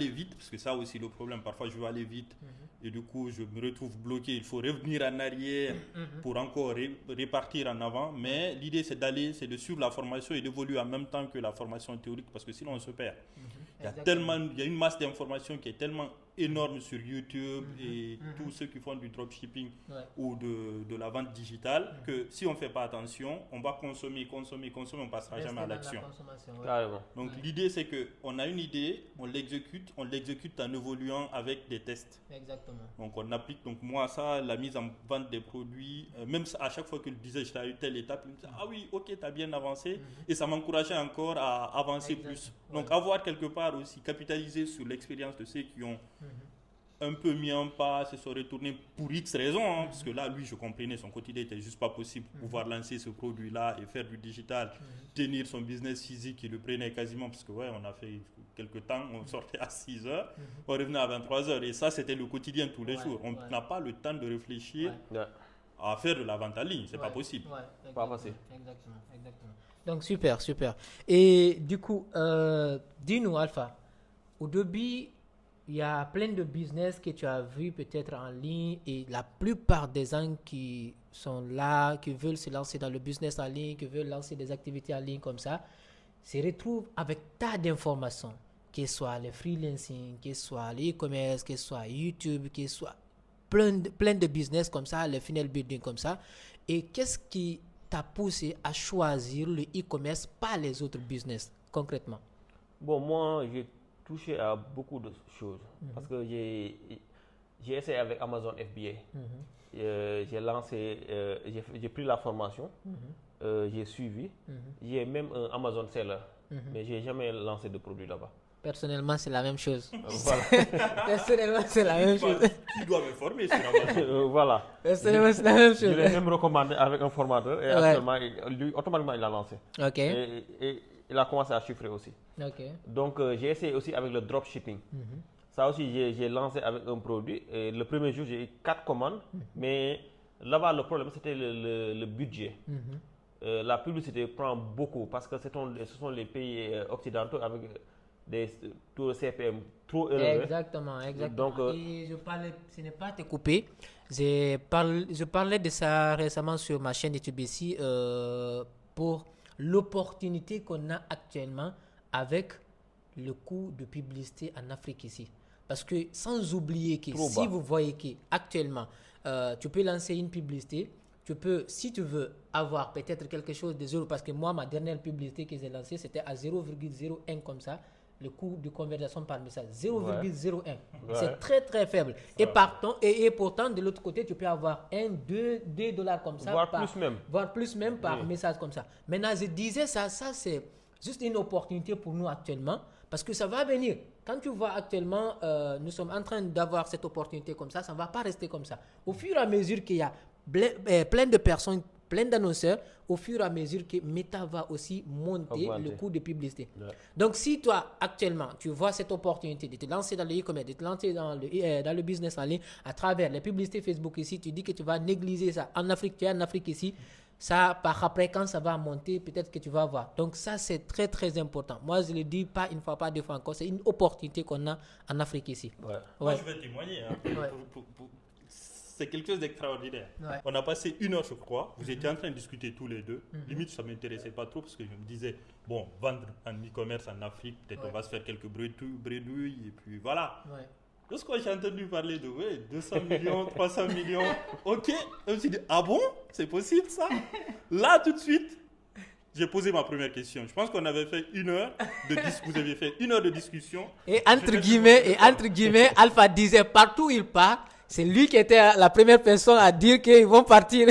vite, parce que ça aussi le problème, parfois je veux aller vite et du coup je me retrouve bloqué, il faut revenir en arrière pour encore repartir en avant, mais l'idée c'est de suivre la formation et d'évoluer en même temps que la formation théorique, parce que sinon on se perd. Il y a une masse d'informations qui est tellement énorme sur YouTube et tous ceux qui font du dropshipping ou de la vente digitale que si on ne fait pas attention, on va consommer, on ne passera jamais à l'action. Donc l'idée c'est qu'on a une idée, on l'exécute en évoluant avec des tests. Exactement. Donc on applique, donc moi ça, la mise en vente des produits, même à chaque fois que je disais j'étais à une telle étape, il me disait ah oui, ok, tu as bien avancé, et ça m'encourageait encore à avancer plus. Donc avoir quelque part aussi capitaliser sur l'expérience de ceux qui ont un peu mis en pas, se sont retournés pour X raisons, parce que là, lui, je comprenais, son quotidien n'était juste pas possible. Pouvoir lancer ce produit-là et faire du digital, tenir son business physique, il le prenait quasiment, parce que on a fait quelques temps, on sortait à 6 heures, on revenait à 23 heures, et ça, c'était le quotidien tous les jours. On n'a pas le temps de réfléchir à faire de la vente en ligne, c'est pas possible. Pas facile. Exactement. Donc, super. Et du coup, dis-nous, Alpha, au début, il y a plein de business que tu as vu peut-être en ligne et la plupart des gens qui sont là, qui veulent se lancer dans le business en ligne, qui veulent lancer des activités en ligne comme ça, se retrouvent avec tas d'informations, que ce soit le freelancing, que ce soit l'e-commerce, que ce soit YouTube, que ce soit plein de business comme ça, le funnel building comme ça. Et qu'est-ce qui t'a poussé à choisir le e-commerce, pas les autres business, concrètement? Bon, moi, j'ai touché à beaucoup de choses parce que j'ai essayé avec Amazon FBA. J'ai lancé, j'ai pris la formation, j'ai suivi, j'ai même un Amazon Seller, mais j'ai jamais lancé de produit là-bas. Personnellement, c'est la même chose. Voilà. Personnellement, c'est la même chose. Tu dois me former sur Amazon. Voilà. Personnellement, c'est la même chose. Je l'ai même recommandé avec un formateur et actuellement, lui, automatiquement, il l'a lancé. Ok. Et il a commencé à chiffrer aussi. Ok. Donc, j'ai essayé aussi avec le dropshipping. Ça aussi, j'ai lancé avec un produit. Et le premier jour, j'ai eu 4 commandes. Mais là-bas, le problème, c'était le budget. La publicité prend beaucoup parce que ce sont les pays occidentaux avec des taux de CPM trop élevés. Exactement. Donc, et ce n'est pas te couper. Je parlais de ça récemment sur ma chaîne YouTube ici pour l'opportunité qu'on a actuellement avec le coût de publicité en Afrique ici. Parce que sans oublier que si vous voyez qu'actuellement, tu peux lancer une publicité, tu peux, si tu veux avoir peut-être quelque chose de zéro, parce que moi, ma dernière publicité que j'ai lancée, c'était à 0,01 comme ça, le coût de conversion par message, 0,01. C'est très, très faible. Et pourtant, de l'autre côté, tu peux avoir 1, 2 dollars comme ça. Voire plus même par message comme ça. Maintenant, je disais ça c'est juste une opportunité pour nous actuellement, parce que ça va venir. Quand tu vois actuellement, nous sommes en train d'avoir cette opportunité comme ça ne va pas rester comme ça. Au fur et à mesure qu'il y a plein de personnes, plein d'annonceurs, au fur et à mesure que Meta va aussi monter le coût de publicité. Donc, si toi, actuellement, tu vois cette opportunité de te lancer dans le e-commerce, de te lancer dans le business en ligne à travers les publicités Facebook ici, tu dis que tu vas négliger ça. En Afrique, tu es en Afrique ici, ça, par après, quand ça va monter, peut-être que tu vas voir. Donc, ça, c'est très, très important. Moi, je le dis pas une fois, pas deux fois encore. C'est une opportunité qu'on a en Afrique ici. Moi, je vais témoigner. C'est quelque chose d'extraordinaire. On a passé 1 heure, je crois. Vous étiez en train de discuter tous les deux. Limite, ça ne m'intéressait pas trop parce que je me disais, vendre en e-commerce en Afrique, peut-être on va se faire quelques bredouilles et puis voilà. Lorsque j'ai entendu parler de 200 millions, 300 millions, ok, je me suis dit, ah bon, c'est possible ça? Là, tout de suite, j'ai posé ma première question. Je pense qu'on avait fait 1 heure de discussion. Vous aviez fait 1 heure de discussion. Et entre guillemets, Alpha disait partout où il part, c'est lui qui était la première personne à dire qu'ils vont partir.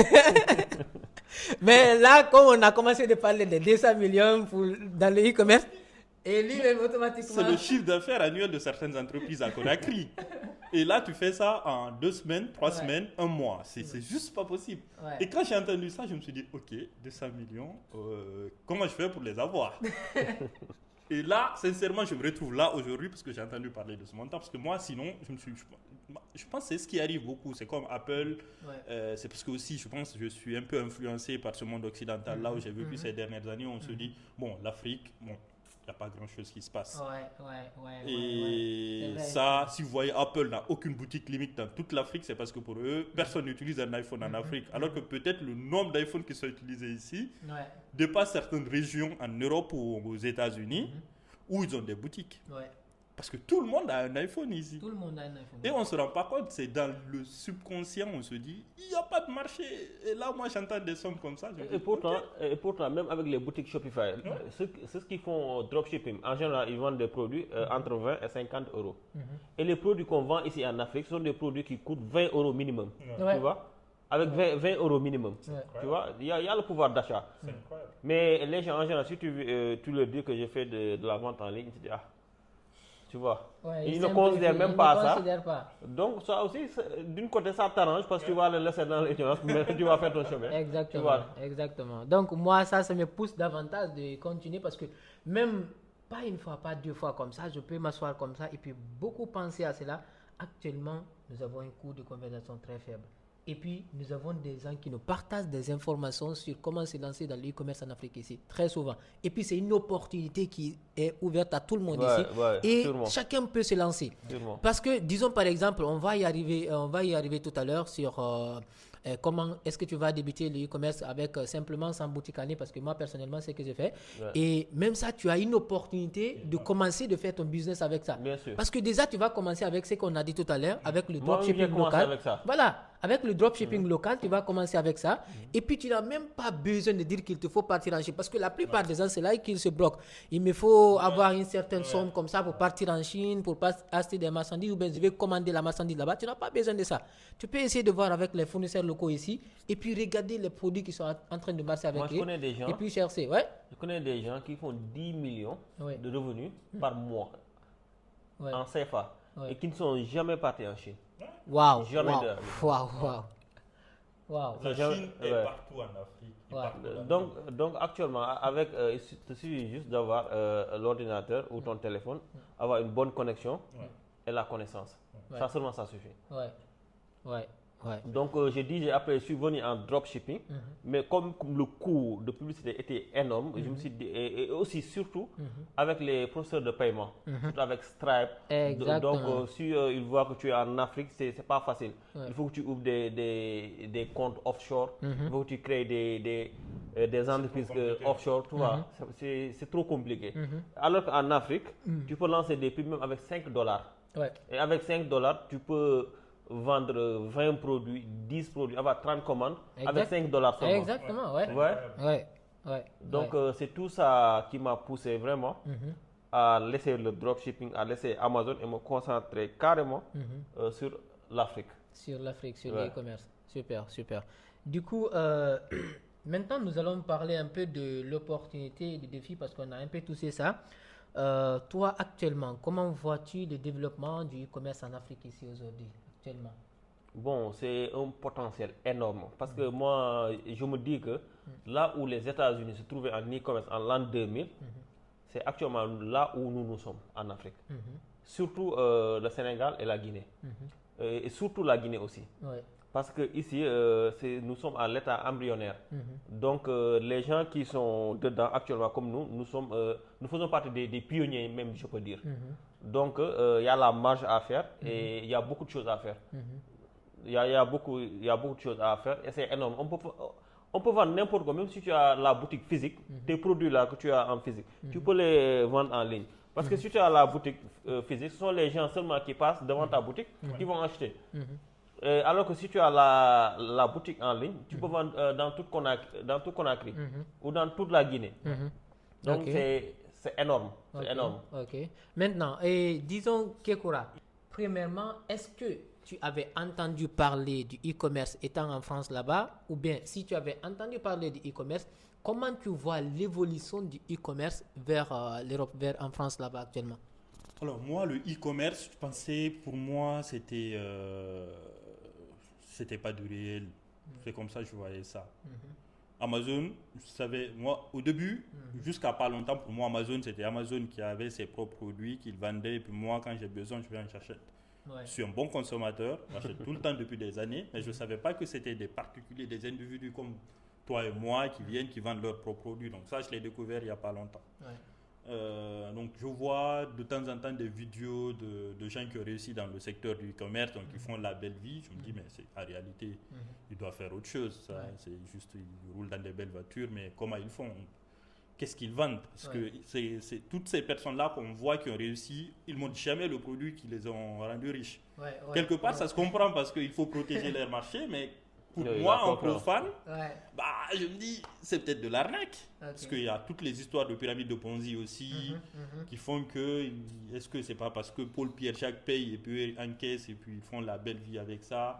Mais là, comme on a commencé de parler de 200 millions dans le e-commerce, et lui-même automatiquement... C'est le chiffre d'affaires annuel de certaines entreprises à Conakry. Et là, tu fais ça en 2 semaines, 3 semaines, 1 mois. C'est juste pas possible. Ouais. Et quand j'ai entendu ça, je me suis dit, ok, 200 millions, comment je fais pour les avoir? Et là, sincèrement, je me retrouve là aujourd'hui parce que j'ai entendu parler de ce montant. Parce que moi, sinon, je pense que c'est ce qui arrive beaucoup. C'est comme Apple. C'est parce que aussi, je pense que je suis un peu influencé par ce monde occidental là où j'ai vécu ces dernières années. On se dit, bon, l'Afrique, bon, il n'y a pas grand-chose qui se passe. Et ça, si vous voyez, Apple n'a aucune boutique limite dans toute l'Afrique, c'est parce que pour eux, personne n'utilise un iPhone en Afrique. Alors que peut-être le nombre d'iPhones qui sont utilisés ici dépasse certaines régions en Europe ou aux États-Unis où ils ont des boutiques. Parce que tout le monde a un iPhone ici. Tout le monde a un iPhone. Et on ne se rend pas compte, c'est dans le subconscient, on se dit, il n'y a pas de marché. Et là, moi, j'entends des sommes comme ça. Et pourtant, même avec les boutiques Shopify, ceux qui font dropshipping, en général, ils vendent des produits entre 20 et 50 euros. Et les produits qu'on vend ici en Afrique sont des produits qui coûtent 20 euros minimum. Tu vois? Avec 20 euros minimum. Tu vois? Il y a le pouvoir d'achat. Mais les gens, en général, si tu leur dis que j'ai fait de la vente en ligne, tu dis, ah. Tu vois, ils ne considèrent même pas ça. Donc, ça aussi, d'une côté, ça t'arrange parce que tu vas le laisser dans l'ignorance, mais tu vas faire ton chemin. Exactement. Donc, moi, ça me pousse davantage de continuer parce que même pas une fois, pas 2 fois comme ça, je peux m'asseoir comme ça et puis beaucoup penser à cela. Actuellement, nous avons un coût de conversation très faible. Et puis, nous avons des gens qui nous partagent des informations sur comment se lancer dans l'e-commerce en Afrique ici, très souvent. Et puis, c'est une opportunité qui est ouverte à tout le monde ici. Et chacun peut se lancer. Parce que, disons par exemple, on va y arriver tout à l'heure sur comment est-ce que tu vas débuter l'e-commerce avec simplement 100 boutiques en ligne, parce que moi, personnellement, c'est ce que j'ai fait. Et même ça, tu as une opportunité de commencer de faire ton business avec ça. Parce que déjà, tu vas commencer avec ce qu'on a dit tout à l'heure, avec le dropshipping local. Voilà. Avec le dropshipping local, tu vas commencer avec ça. Et puis, tu n'as même pas besoin de dire qu'il te faut partir en Chine. Parce que la plupart des gens, c'est là qu'ils se bloquent. Il me faut avoir une certaine somme comme ça pour partir en Chine, pour acheter des marchandises, ou bien je vais commander la marchandise là-bas. Tu n'as pas besoin de ça. Tu peux essayer de voir avec les fournisseurs locaux ici, et puis regarder les produits qui sont en train de marcher avec eux. Et puis chercher. Je connais des gens qui font 10 millions de revenus par mois en CFA et qui ne sont jamais partis en Chine. Waouh. La Chine est partout en Afrique. Donc actuellement, avec, il suffit juste d'avoir l'ordinateur ou ton téléphone, avoir une bonne connexion et la connaissance. Ça seulement, ça suffit. Donc après, je suis venu en dropshipping, mais comme le coût de publicité était énorme, je me suis dit, et aussi surtout avec les processeurs de paiement, surtout avec Stripe. Donc si ils voient que tu es en Afrique, c'est pas facile. Il faut que tu ouvres des comptes offshore, il faut que tu crées des entreprises offshore, tu vois. C'est trop compliqué. Alors qu'en Afrique, tu peux lancer des pubs même avec $5. Et avec $5, tu peux vendre 20 produits, 10 produits, avoir 30 commandes avec $5 seulement. Exactement, Donc, c'est tout ça qui m'a poussé vraiment à laisser le dropshipping, à laisser Amazon et me concentrer carrément sur l'Afrique. Sur l'Afrique, sur l'e-commerce. Super. Du coup, maintenant, nous allons parler un peu de l'opportunité et des défis parce qu'on a un peu touché ça. Toi, actuellement, comment vois-tu le développement du e-commerce en Afrique ici aujourd'hui? Bon, c'est un potentiel énorme parce que moi, je me dis que là où les États-Unis se trouvaient en e-commerce en l'an 2000, c'est actuellement là où nous sommes en Afrique. Surtout le Sénégal et la Guinée. Et surtout la Guinée aussi. Parce que ici, nous sommes à l'état embryonnaire. Donc, les gens qui sont dedans actuellement comme nous faisons partie des pionniers même, je peux dire. Donc, il y a la marge à faire et il y a beaucoup de choses à faire. Il y a beaucoup de choses à faire et c'est énorme. On peut vendre n'importe quoi, même si tu as la boutique physique, tes produits là que tu as en physique, tu peux les vendre en ligne. Parce que si tu as la boutique physique, ce sont les gens seulement qui passent devant ta boutique qui vont acheter. Alors que si tu as la boutique en ligne, tu peux vendre dans tout Conakry ou dans toute la Guinée. Donc c'est énorme. C'est énorme. Ok. Maintenant, disons Kekura, premièrement, est-ce que tu avais entendu parler du e-commerce étant en France là-bas, ou bien si tu avais entendu parler du e-commerce, comment tu vois l'évolution du e-commerce vers l'Europe, en France là-bas actuellement? Alors moi, le e-commerce, je pensais, pour moi, c'était pas du réel. C'est comme ça que je voyais ça. Amazon, je savais, moi, au début, jusqu'à pas longtemps, pour moi, Amazon, c'était Amazon qui avait ses propres produits, qu'il vendait, et puis moi, quand j'ai besoin, je vais en chercher. Je suis un bon consommateur, j'achète tout le temps depuis des années, mais je ne savais pas que c'était des particuliers, des individus comme toi et moi qui viennent, qui vendent leurs propres produits. Donc ça, je l'ai découvert il n'y a pas longtemps. Donc je vois de temps en temps des vidéos de gens qui ont réussi dans le secteur du e-commerce, donc ils font la belle vie. Je me dis, mais en réalité, ils doivent faire autre chose. Ça, c'est juste, ils roulent dans des belles voitures, mais comment ils font? Qu'est-ce qu'ils vendent? Parce que c'est toutes ces personnes-là qu'on voit qui ont réussi, ils ne montrent jamais le produit qui les ont rendus riches. Quelque part, ça se comprend parce qu'il faut protéger leur marché, mais pour moi, en profane, je me dis, c'est peut-être de l'arnaque. Parce qu'il y a toutes les histoires de pyramides de Ponzi aussi, qui font que, est-ce que c'est pas parce que Paul Pierre Jacques paye et puis encaisse et puis ils font la belle vie avec ça?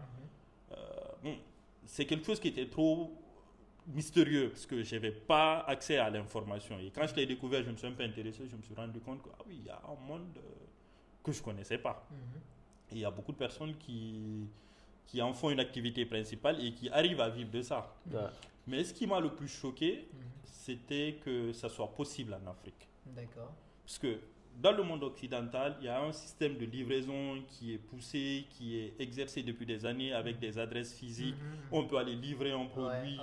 C'est quelque chose qui était trop mystérieux parce que je n'avais pas accès à l'information. Et quand je l'ai découvert, je me suis un peu intéressé, je me suis rendu compte que, il y a un monde que je ne connaissais pas. Et il y a beaucoup de personnes qui en font une activité principale et qui arrivent à vivre de ça. Mais ce qui m'a le plus choqué, c'était que ça soit possible en Afrique. D'accord. Parce que dans le monde occidental, il y a un système de livraison qui est poussé, qui est exercé depuis des années avec des adresses physiques. On peut aller livrer un produit.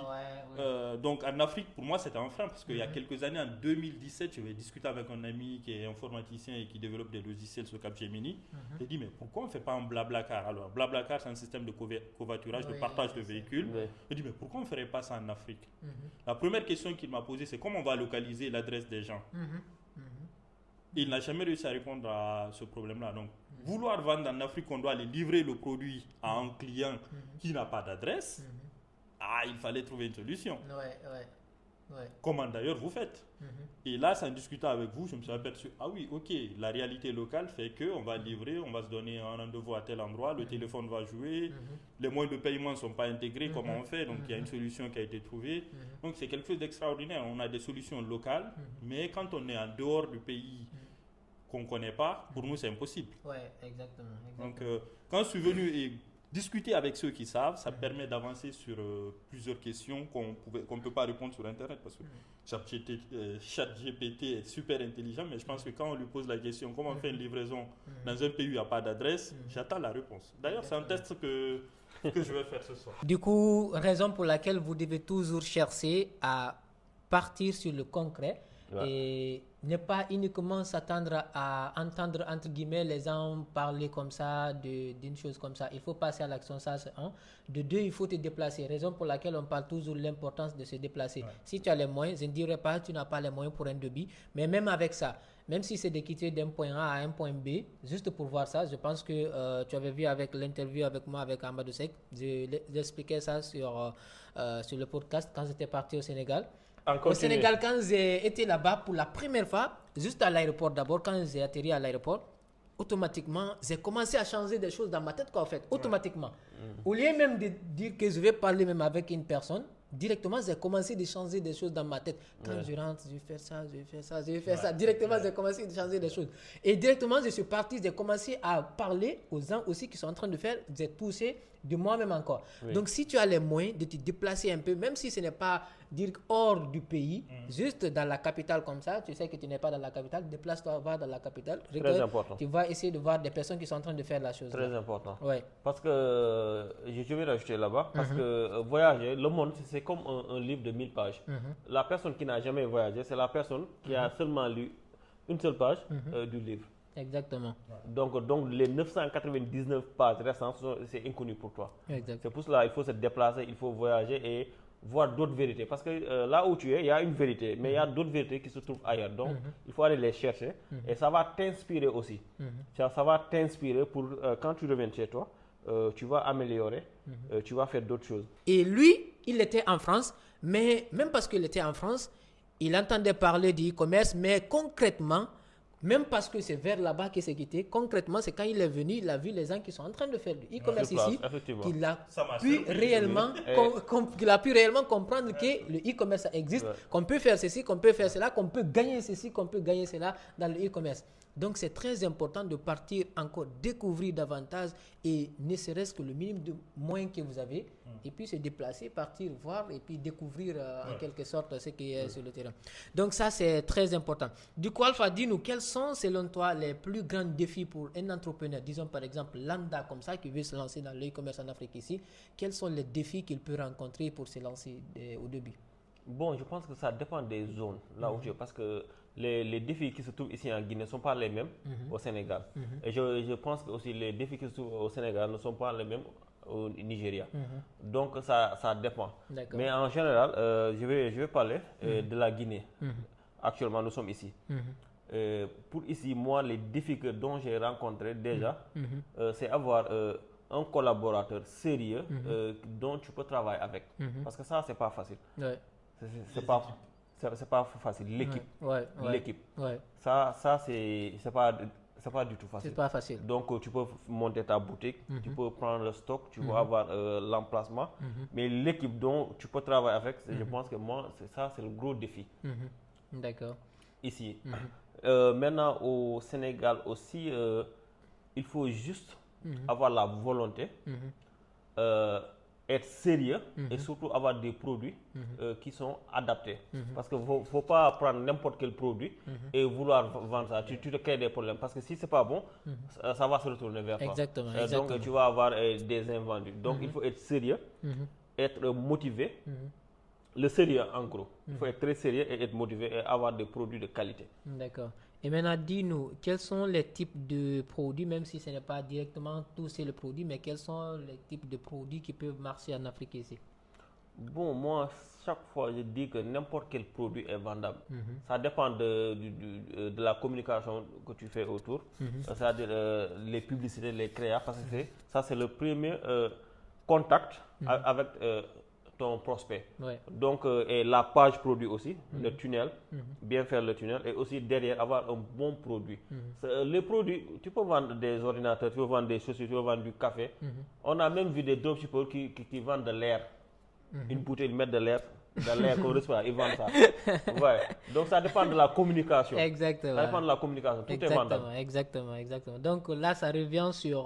Donc en Afrique, pour moi, c'était un frein parce qu'il y a quelques années, en 2017, j'avais discuté avec un ami qui est informaticien et qui développe des logiciels sur Capgemini. J'ai dit, mais pourquoi on ne fait pas un Blablacar? Alors, Blablacar, c'est un système de covoiturage, de partage de véhicules. J'ai dit, mais pourquoi on ne ferait pas ça en Afrique? La première question qu'il m'a posée, c'est comment on va localiser l'adresse des gens? Il n'a jamais réussi à répondre à ce problème-là. Donc, vouloir vendre en Afrique, on doit aller livrer le produit à un client qui n'a pas d'adresse, il fallait trouver une solution. Comment d'ailleurs vous faites? Et là, en discutant avec vous, je me suis aperçu, la réalité locale fait qu'on va livrer, on va se donner un rendez-vous à tel endroit, le téléphone va jouer, les moyens de paiement ne sont pas intégrés, comment on fait? Donc, il y a une solution qui a été trouvée. Donc, c'est quelque chose d'extraordinaire. On a des solutions locales, mais quand on est en dehors du pays qu'on ne connaît pas, pour nous, c'est impossible. Exactement. Donc, quand je suis venu et discuter avec ceux qui savent, ça permet d'avancer sur plusieurs questions qu'on ne peut pas répondre sur Internet parce que ChatGPT est super intelligent, mais je pense que quand on lui pose la question comment on fait une livraison dans un pays où il n'y a pas d'adresse, j'attends la réponse. D'ailleurs, c'est un test que je vais faire ce soir. Du coup, raison pour laquelle vous devez toujours chercher à partir sur le concret et ne pas uniquement s'attendre à entendre, entre guillemets, les gens parler comme ça, d'une chose comme ça. Il faut passer à l'action, ça c'est un. De deux, il faut te déplacer. Raison pour laquelle on parle toujours de l'importance de se déplacer. Si tu as les moyens, je ne dirais pas que tu n'as pas les moyens pour un devis, mais même avec ça, même si c'est de quitter d'un point A à un point B, juste pour voir ça, je pense que tu avais vu avec l'interview avec moi, avec Amadou Seck, j'expliquais ça sur le podcast quand j'étais parti au Sénégal. Au Sénégal, quand j'ai été là-bas pour la première fois, juste à l'aéroport d'abord, quand j'ai atterri à l'aéroport, automatiquement, j'ai commencé à changer des choses dans ma tête, en fait, automatiquement. Au lieu même de dire que je vais parler même avec une personne, directement, j'ai commencé à changer des choses dans ma tête. Quand je rentre, je vais faire ça, je vais faire ça, je vais faire ça. Directement, j'ai commencé à changer des choses. Et directement, je suis parti, j'ai commencé à parler aux gens aussi qui sont en train de faire, j'ai touché de moi-même encore. Donc, si tu as les moyens de te déplacer un peu, même si ce n'est pas dire hors du pays, juste dans la capitale comme ça, tu sais que tu n'es pas dans la capitale, déplace-toi, va dans la capitale. Très important. Tu vas essayer de voir des personnes qui sont en train de faire la chose. Très important. Ouais. Parce que, je vais rajouter là-bas, parce que voyager, le monde, c'est comme un livre de 1000 pages. La personne qui n'a jamais voyagé, c'est la personne qui a seulement lu une seule page du livre. Exactement. Donc les 999 pages restantes, c'est inconnu pour toi. Exactement. C'est pour cela qu'il faut se déplacer, il faut voyager et voir d'autres vérités. Parce que là où tu es, il y a une vérité, mais il y a d'autres vérités qui se trouvent ailleurs. Donc, il faut aller les chercher et ça va t'inspirer aussi. Ça va t'inspirer pour quand tu reviens chez toi, tu vas améliorer, tu vas faire d'autres choses. Et lui, il était en France, mais même parce qu'il était en France, il entendait parler du e-commerce, mais concrètement, même parce que c'est vers là-bas qu'il s'est quitté, concrètement, c'est quand il est venu, il a vu les gens qui sont en train de faire du e-commerce ici, qu'il a pu réellement comprendre que le e-commerce existe, qu'on peut faire ceci, qu'on peut faire cela, qu'on peut gagner ceci, qu'on peut gagner cela dans le e-commerce. Donc, c'est très important de partir encore découvrir davantage et ne serait-ce que le minimum de moyens que vous avez et puis se déplacer, partir voir et puis découvrir en quelque sorte ce qui est sur le terrain. Donc, ça, c'est très important. Du coup, Alpha, dis-nous, quels sont, selon toi, les plus grands défis pour un entrepreneur, disons par exemple Landa comme ça, qui veut se lancer dans l'e-commerce en Afrique ici, quels sont les défis qu'il peut rencontrer pour se lancer au début? Bon, je pense que ça dépend des zones, là où tu es, parce que les défis qui se trouvent ici en Guinée ne sont pas les mêmes au Sénégal. Et je pense que aussi les défis qui se trouvent au Sénégal ne sont pas les mêmes au Nigeria. Donc ça dépend. Mais en général, je vais parler de la Guinée. Actuellement, nous sommes ici. Pour ici, moi, les défis dont j'ai rencontrés déjà, c'est avoir un collaborateur sérieux dont tu peux travailler avec. Parce que ça, c'est pas facile. C'est pas facile. L'équipe. L'équipe. Ça c'est pas du tout facile. C'est pas facile. Donc tu peux monter ta boutique, tu peux prendre le stock, tu peux avoir l'emplacement, mais l'équipe dont tu peux travailler avec, je pense que moi c'est le gros défi. D'accord. Ici. Maintenant au Sénégal aussi, il faut juste avoir la volonté. Être sérieux et surtout avoir des produits qui sont adaptés. Parce qu'il ne faut pas prendre n'importe quel produit et vouloir vendre ça. Tu te crées des problèmes. Parce que si ce n'est pas bon, ça va se retourner vers toi. Exactement. Donc tu vas avoir des invendus. Donc il faut être sérieux, être motivé. Le sérieux en gros. Il faut être très sérieux et être motivé et avoir des produits de qualité. D'accord. Et maintenant, dis-nous, quels sont les types de produits, même si ce n'est pas directement tout c'est le produit, mais quels sont les types de produits qui peuvent marcher en Afrique ici? Bon, moi, chaque fois, je dis que n'importe quel produit est vendable. Ça dépend de la communication que tu fais autour, c'est-à-dire les publicités, les créas, parce que ça, c'est le premier contact avec ton prospect. Donc, et la page produit aussi, le tunnel, bien faire le tunnel, et aussi derrière avoir un bon produit. Les produits, tu peux vendre des ordinateurs, tu peux vendre des chaussures, tu peux vendre du café. On a même vu des dropshippers qui vendent de l'air. Une bouteille, ils mettent de l'air qu'on reçoit, ils vendent ça. Donc ça dépend de la communication. Exactement. Ça dépend de la communication. Tout est vendable. Exactement. Donc là, ça revient sur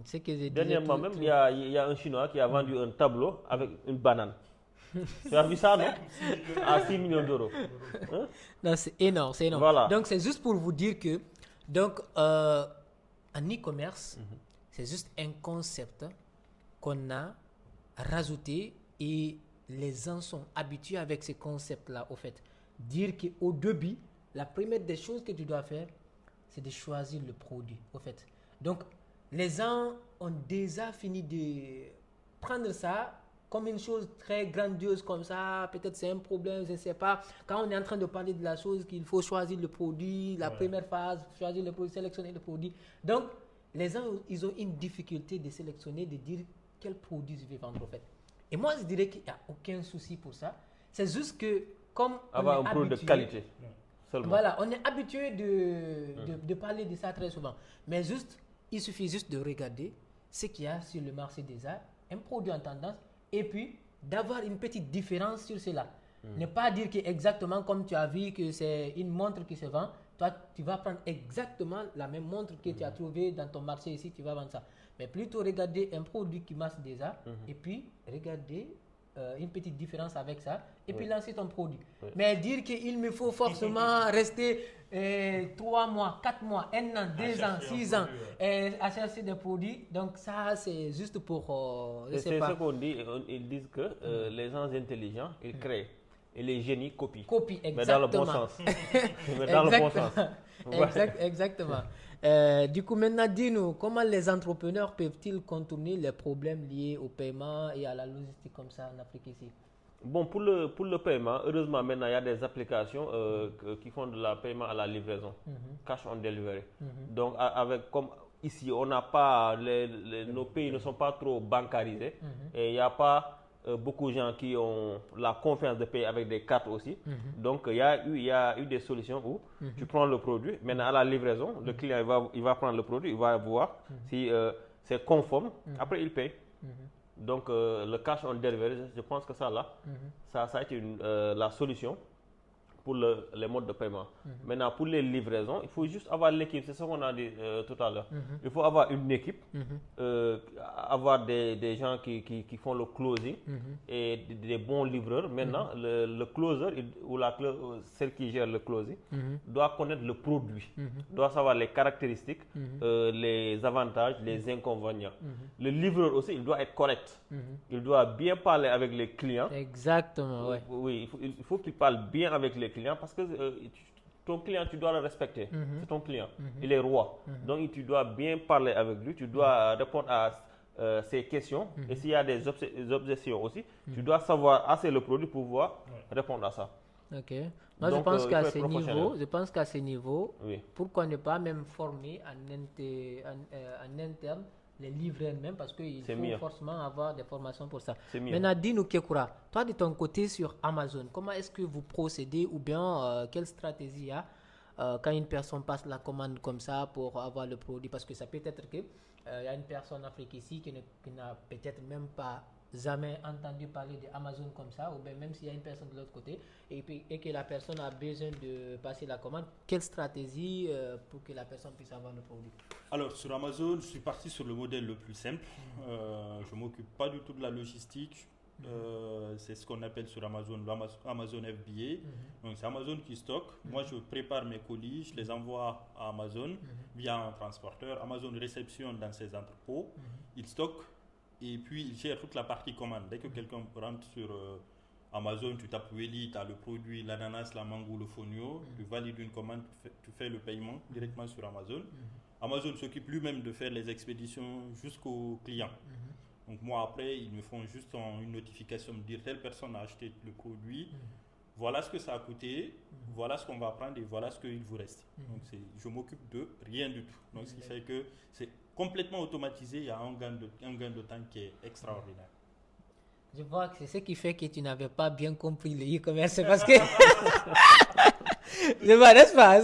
ce que j'ai dit. Dernièrement, même, il y a un Chinois qui a vendu un tableau avec une banane. Tu as vu ça, non? À 6 millions d'euros. Hein? Non, c'est énorme, c'est énorme. Voilà. Donc c'est juste pour vous dire que donc, en e-commerce, c'est juste un concept qu'on a rajouté et les gens sont habitués avec ce concept-là, au fait. Dire qu'au début, la première des choses que tu dois faire, c'est de choisir le produit, au fait. Donc, les gens ont déjà fini de prendre ça comme une chose très grandiose comme ça. Peut-être c'est un problème, je ne sais pas. Quand on est en train de parler de la chose, qu'il faut choisir le produit, la première phase, choisir le produit, sélectionner le produit. Donc, les gens, ils ont une difficulté de sélectionner, de dire quel produit je vais vendre, au fait. Et moi, je dirais qu'il n'y a aucun souci pour ça. C'est juste que, comme avoir un produit de qualité. Seulement. Voilà, on est habitué de parler de ça très souvent. Mais juste, il suffit juste de regarder ce qu'il y a sur le marché déjà, un produit en tendance, et puis d'avoir une petite différence sur cela. Ne pas dire que exactement comme tu as vu que c'est une montre qui se vend, toi, tu vas prendre exactement la même montre que tu as trouvée dans ton marché ici, tu vas vendre ça. Mais plutôt regarder un produit qui marche déjà et puis regarder une petite différence avec ça et puis lancer ton produit. Mais dire qu'il me faut forcément rester 3 mois, 4 mois, 1 an, 2 ans, 6 ans à chercher des produits, donc ça c'est juste pour... c'est ce qu'on dit, ils disent que les gens intelligents, ils créent. Et les génies copient. Exactement. Mais dans le bon sens. Mais dans le bon sens. Exactement. Du coup, maintenant, dis-nous, comment les entrepreneurs peuvent-ils contourner les problèmes liés au paiement et à la logistique comme ça en Afrique ici? Bon, pour le paiement, heureusement, maintenant, il y a des applications qui font de la paiement à la livraison, cash on delivery. Donc, comme ici, on n'a pas, nos pays ne sont pas trop bancarisés et il n'y a pas beaucoup de gens qui ont la confiance de payer avec des cartes aussi. Donc, il y a eu des solutions où tu prends le produit, maintenant à la livraison, le client il va prendre le produit, il va voir si c'est conforme, après il paye. Donc, le cash on delivery, je pense que ça a été la solution pour les modes de paiement. Maintenant, pour les livraisons, il faut juste avoir l'équipe, c'est ce qu'on a dit tout à l'heure. Il faut avoir une équipe, avoir des gens qui font le closing et des bons livreurs. Maintenant, le closer ou celle qui gère le closing doit connaître le produit, doit savoir les caractéristiques, les avantages, les inconvénients. Le livreur aussi, il doit être correct. Il doit bien parler avec les clients. Exactement, ouais. Oui, il faut qu'il parle bien avec les clients parce que ton client, tu dois le respecter. C'est ton client. Il est roi. Donc, tu dois bien parler avec lui. Tu dois répondre à ses questions. Et s'il y a des objections aussi, tu dois savoir assez le produit pour pouvoir répondre à ça. Ok. Moi, Donc, je pense qu'à ce niveau, oui. pourquoi ne pas même former en interne les livreurs même, parce qu'il faut forcément avoir des formations pour ça. Maintenant, dis-nous, Kekoura, toi de ton côté sur Amazon, comment est-ce que vous procédez ou bien quelle stratégie il y a quand une personne passe la commande comme ça pour avoir le produit? Parce que ça peut être que il y a une personne en Afrique ici qui n'a peut-être même pas jamais entendu parler d'Amazon comme ça, ou bien même s'il y a une personne de l'autre côté et que la personne a besoin de passer la commande, quelle stratégie pour que la personne puisse avoir le produit? Alors sur Amazon, je suis parti sur le modèle le plus simple. Je ne m'occupe pas du tout de la logistique. C'est ce qu'on appelle sur Amazon l'Amazon FBA. Donc c'est Amazon qui stocke. Moi je prépare mes colis, je les envoie à Amazon via un transporteur. Amazon réceptionne dans ses entrepôts, il stocke et puis il gère toute la partie commande. Dès que quelqu'un rentre sur Amazon, tu tapes Welly, tu as le produit, l'ananas, la mango, le fonio, tu valides une commande, tu fais le paiement directement sur Amazon. Amazon s'occupe lui-même de faire les expéditions jusqu'au client. Donc moi après, ils me font juste une notification, me dire telle personne a acheté le produit, voilà ce que ça a coûté, voilà ce qu'on va prendre et voilà ce qu'il vous reste. Donc je m'occupe de rien du tout. Donc ce qui fait que c'est complètement automatisé, il y a un gain de temps qui est extraordinaire. Je vois que c'est ce qui fait que tu n'avais pas bien compris le e-commerce, parce que je vois, n'est-ce pas?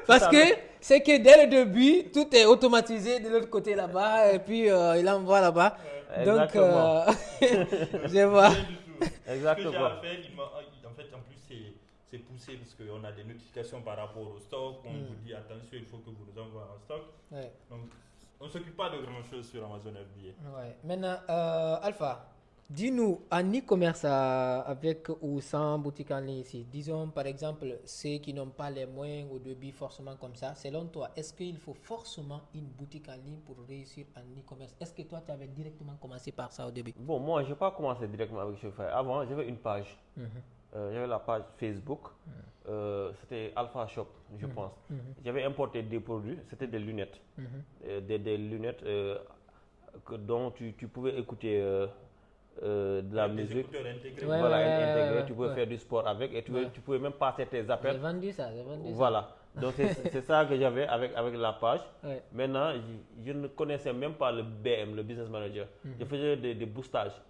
Parce que c'est que dès le début, tout est automatisé de l'autre côté là-bas et puis il envoie là-bas. Donc, je vois. Exactement. Ce que j'ai à faire, en fait, en plus, c'est poussé parce qu'on a des notifications par rapport au stock. On vous dit attention, il faut que vous nous envoyez un stock. Ouais. Donc, on ne s'occupe pas de grand-chose sur Amazon FBA. Ouais. Maintenant, Alpha, dis-nous, en e-commerce avec ou sans boutique en ligne ici, disons par exemple ceux qui n'ont pas les moyens au début forcément comme ça, selon toi, est-ce qu'il faut forcément une boutique en ligne pour réussir en e-commerce? Est-ce que toi, tu avais directement commencé par ça au début? Bon, moi, je n'ai pas commencé directement avec Shopify. Avant, j'avais une page. J'avais la page Facebook. C'était Alpha Shop, je pense. J'avais importé des produits, c'était des lunettes. Des lunettes dont tu pouvais écouter de la musique. Intégrés. Tu pouvais faire du sport avec et tu pouvais même passer tes appels. J'ai vendu ça. Voilà. Donc c'est ça que j'avais avec la page. Maintenant, je ne connaissais même pas le BM, le Business Manager. Je faisais des boostages.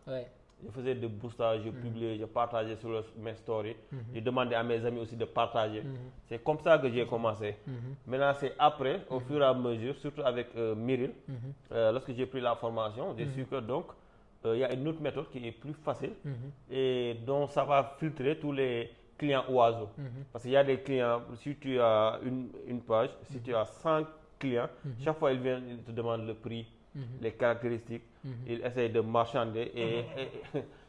Je faisais des boostages, je publiais, je partageais sur mes stories. Je demandais à mes amis aussi de partager. C'est comme ça que j'ai commencé. Maintenant, c'est après, au fur et à mesure, surtout avec Myril, lorsque j'ai pris la formation, j'ai su que donc, il y a une autre méthode qui est plus facile et dont ça va filtrer tous les clients oiseaux. Parce qu'il y a des clients, si tu as une page, si tu as 100 clients, chaque fois ils viennent, ils te demandent le prix, les caractéristiques, ils essayent de marchander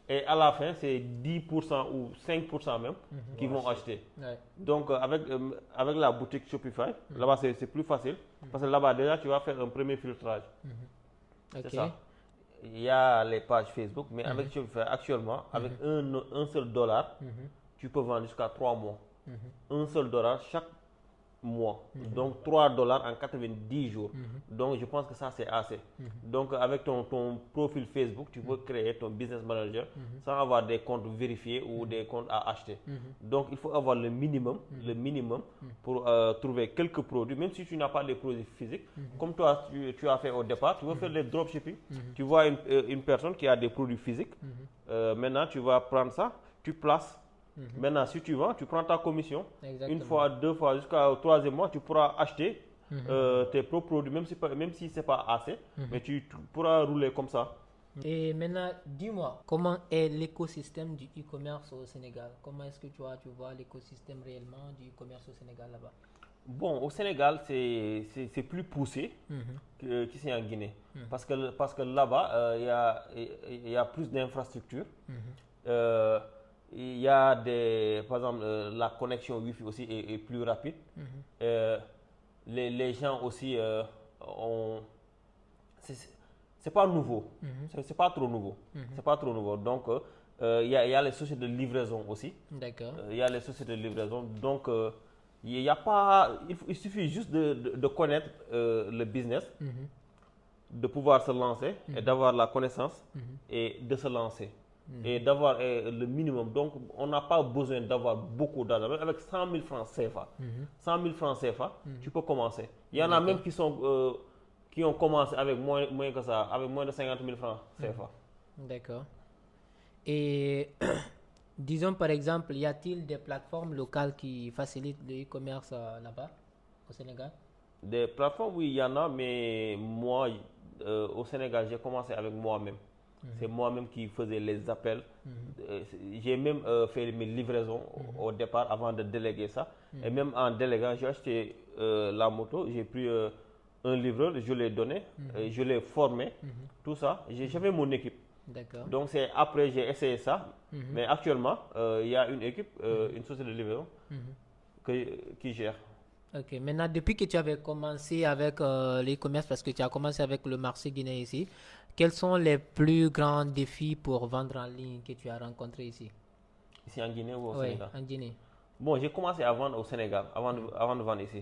et à la fin, c'est 10% ou 5% même qui vont acheter. Donc, avec la boutique Shopify, là-bas, c'est plus facile parce que là-bas, déjà, tu vas faire un premier filtrage. C'est ça. Il y a les pages Facebook, mais avec Shopify, actuellement, avec un seul dollar, tu peux vendre jusqu'à 3 mois. Un seul dollar, chaque mois. Donc $3 en 90 jours. Donc je pense que ça c'est assez. Donc avec ton profil Facebook, tu peux créer ton business manager sans avoir des comptes vérifiés ou des comptes à acheter. Donc il faut avoir le minimum pour trouver quelques produits, même si tu n'as pas de produits physiques. Comme toi tu as fait au départ, tu veux faire les dropshipping. Tu vois une personne qui a des produits physiques. Maintenant tu vas prendre ça, tu places. Maintenant, si tu vends, tu prends ta commission. Exactement. Une fois, deux fois, jusqu'au troisième mois, tu pourras acheter tes propres produits, même si ce n'est pas assez, mais tu pourras rouler comme ça. Et maintenant, dis-moi, comment est l'écosystème du e-commerce au Sénégal? Comment est-ce que tu vois l'écosystème réellement du e-commerce au Sénégal là-bas? Bon, au Sénégal, c'est plus poussé qu'ici en Guinée. Parce que là-bas, il y a plus d'infrastructures. Il y a par exemple, la connexion Wi-Fi aussi est plus rapide. Les gens aussi c'est pas nouveau. C'est pas trop nouveau. C'est pas trop nouveau. Donc, il y a les sociétés de livraison aussi. D'accord. Il y a les sociétés de livraison. Donc, il y a pas. Il suffit juste de connaître le business, de pouvoir se lancer et d'avoir la connaissance et de se lancer. Et d'avoir le minimum. Donc, on n'a pas besoin d'avoir beaucoup d'argent. Même avec 100 000 francs CFA, 100 000 francs CFA, tu peux commencer. Il y en a même qui ont commencé avec moins que ça, avec moins de 50 000 francs CFA. D'accord. Et disons par exemple, y a-t-il des plateformes locales qui facilitent le e-commerce là-bas, au Sénégal? Des plateformes, oui, il y en a, mais moi, au Sénégal, j'ai commencé avec moi-même. C'est moi-même qui faisais les appels. J'ai même fait mes livraisons au départ avant de déléguer ça. Et même en déléguant, j'ai acheté la moto, j'ai pris un livreur, je l'ai donné, je l'ai formé, tout ça. J'avais mon équipe. D'accord. Donc c'est après j'ai essayé ça. Mais actuellement, il y a une équipe, une société de livraison qui gère. Ok, maintenant depuis que tu avais commencé avec l'e-commerce, parce que tu as commencé avec le marché guinéen ici, quels sont les plus grands défis pour vendre en ligne que tu as rencontrés ici? Ici en Guinée ou au Oui, Sénégal? en Guinée. Bon, j'ai commencé à vendre au Sénégal avant de vendre ici.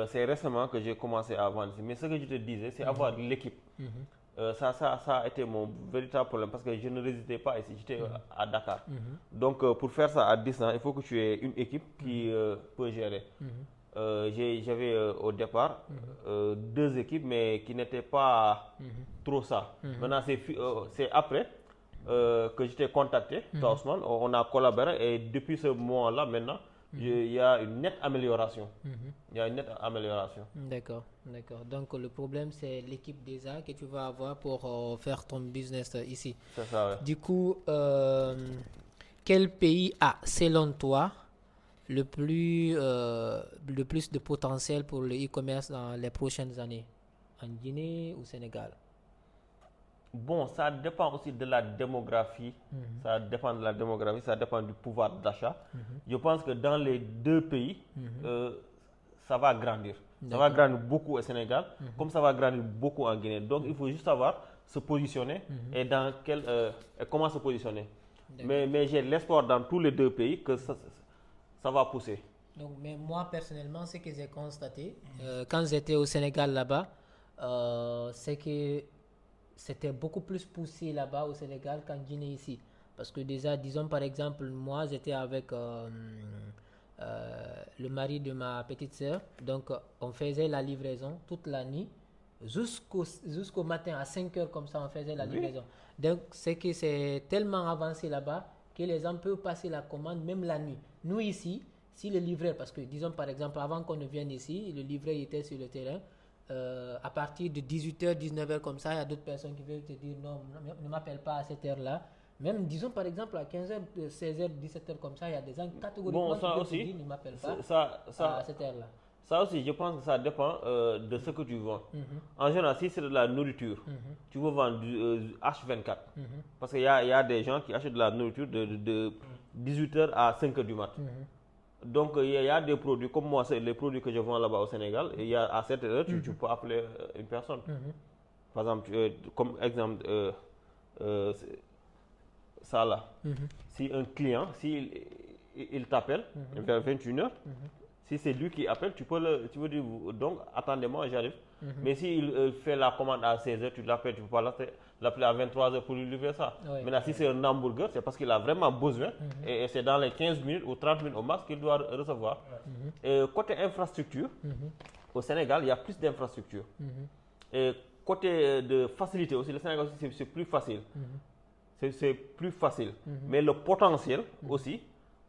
C'est récemment que j'ai commencé à vendre ici. Mais ce que je te disais, c'est avoir l'équipe. Ça a été mon véritable problème parce que je ne résidais pas ici, j'étais à Dakar. Donc pour faire ça à distance, il faut que tu aies une équipe qui peut gérer. J'avais au départ 2 équipes, mais qui n'étaient pas trop ça. Maintenant, c'est après que je t'ai contacté, toi Ousmane, on a collaboré et depuis ce moment-là, maintenant, il y a une nette amélioration. Il y a une nette amélioration. D'accord, d'accord. Donc le problème, c'est l'équipe déjà que tu vas avoir pour faire ton business ici. C'est ça, ouais. Du coup, quel pays a, selon toi, le plus de potentiel pour le e-commerce dans les prochaines années? En Guinée ou au Sénégal? Bon, ça dépend aussi de la démographie. Ça dépend de la démographie, ça dépend du pouvoir d'achat. Je pense que dans les 2 pays, ça va grandir. Ça va grandir beaucoup au Sénégal, comme ça va grandir beaucoup en Guinée. Donc, il faut juste savoir se positionner et comment se positionner. Mais j'ai l'espoir dans tous les 2 pays que ça va pousser. Donc, mais moi, personnellement, ce que j'ai constaté quand j'étais au Sénégal là-bas, c'est que c'était beaucoup plus poussé là-bas au Sénégal qu'en Guinée ici. Parce que déjà, disons par exemple, moi, j'étais avec le mari de ma petite sœur. Donc, on faisait la livraison toute la nuit. Jusqu'au matin, à 5 heures comme ça, on faisait la livraison. Donc, c'est que c'est tellement avancé là-bas que les gens peuvent passer la commande même la nuit. Nous ici, si le livreur, parce que disons par exemple, avant qu'on ne vienne ici, le livreur était sur le terrain, à partir de 18h, 19h comme ça, il y a d'autres personnes qui veulent te dire non, ne m'appelle pas à cette heure-là. Même disons par exemple à 15h, 16h, 17h comme ça, il y a des gens catégoriquement qui veulent te dire ne m'appelle pas à cette heure-là. Ça aussi, je pense que ça dépend de ce que tu vends. En général, si c'est de la nourriture, tu veux vendre du H24. Parce qu'il y a des gens qui achètent de la nourriture de 18h à 5h du matin. Donc, il y a des produits, comme moi, c'est les produits que je vends là-bas au Sénégal, et il y a, à cette heure, tu peux appeler une personne. Par exemple, comme exemple, ça là. Si un client, s'il t'appelle vers 21h, Si c'est lui qui appelle, tu veux dire, donc attendez-moi, j'arrive. Mais s'il fait la commande à 16h, tu l'appelles, tu ne peux pas l'appeler à 23h pour lui livrer ça. Maintenant, si c'est un hamburger, c'est parce qu'il a vraiment besoin et c'est dans les 15 minutes ou 30 minutes au max qu'il doit recevoir. Et côté infrastructure, au Sénégal, il y a plus d'infrastructures. Et côté de facilité aussi, le Sénégal aussi, c'est plus facile. C'est plus facile. Mais le potentiel aussi,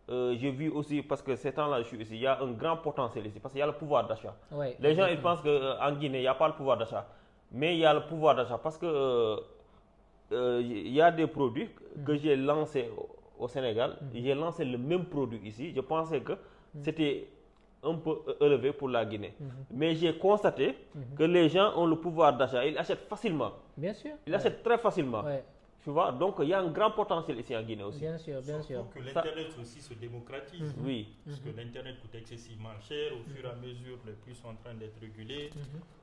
j'ai vu aussi, parce que ces temps-là, je suis ici, il y a un grand potentiel ici, parce qu'il y a le pouvoir d'achat. Les gens, ils pensent qu'en Guinée, il n'y a pas le pouvoir d'achat. Mais il y a le pouvoir d'achat, parce que il y a des produits que j'ai lancés au Sénégal. J'ai lancé le même produit ici. Je pensais que c'était un peu élevé pour la Guinée. Mais j'ai constaté que les gens ont le pouvoir d'achat. Ils achètent facilement. Bien sûr. Ils achètent très facilement. Tu vois, donc il y a un grand potentiel ici en Guinée aussi. Bien sûr, bien sûr. Il faut que l'Internet aussi se démocratise. Oui. Parce que l'Internet coûte excessivement cher. Au fur et à mesure, les prix sont en train d'être régulés.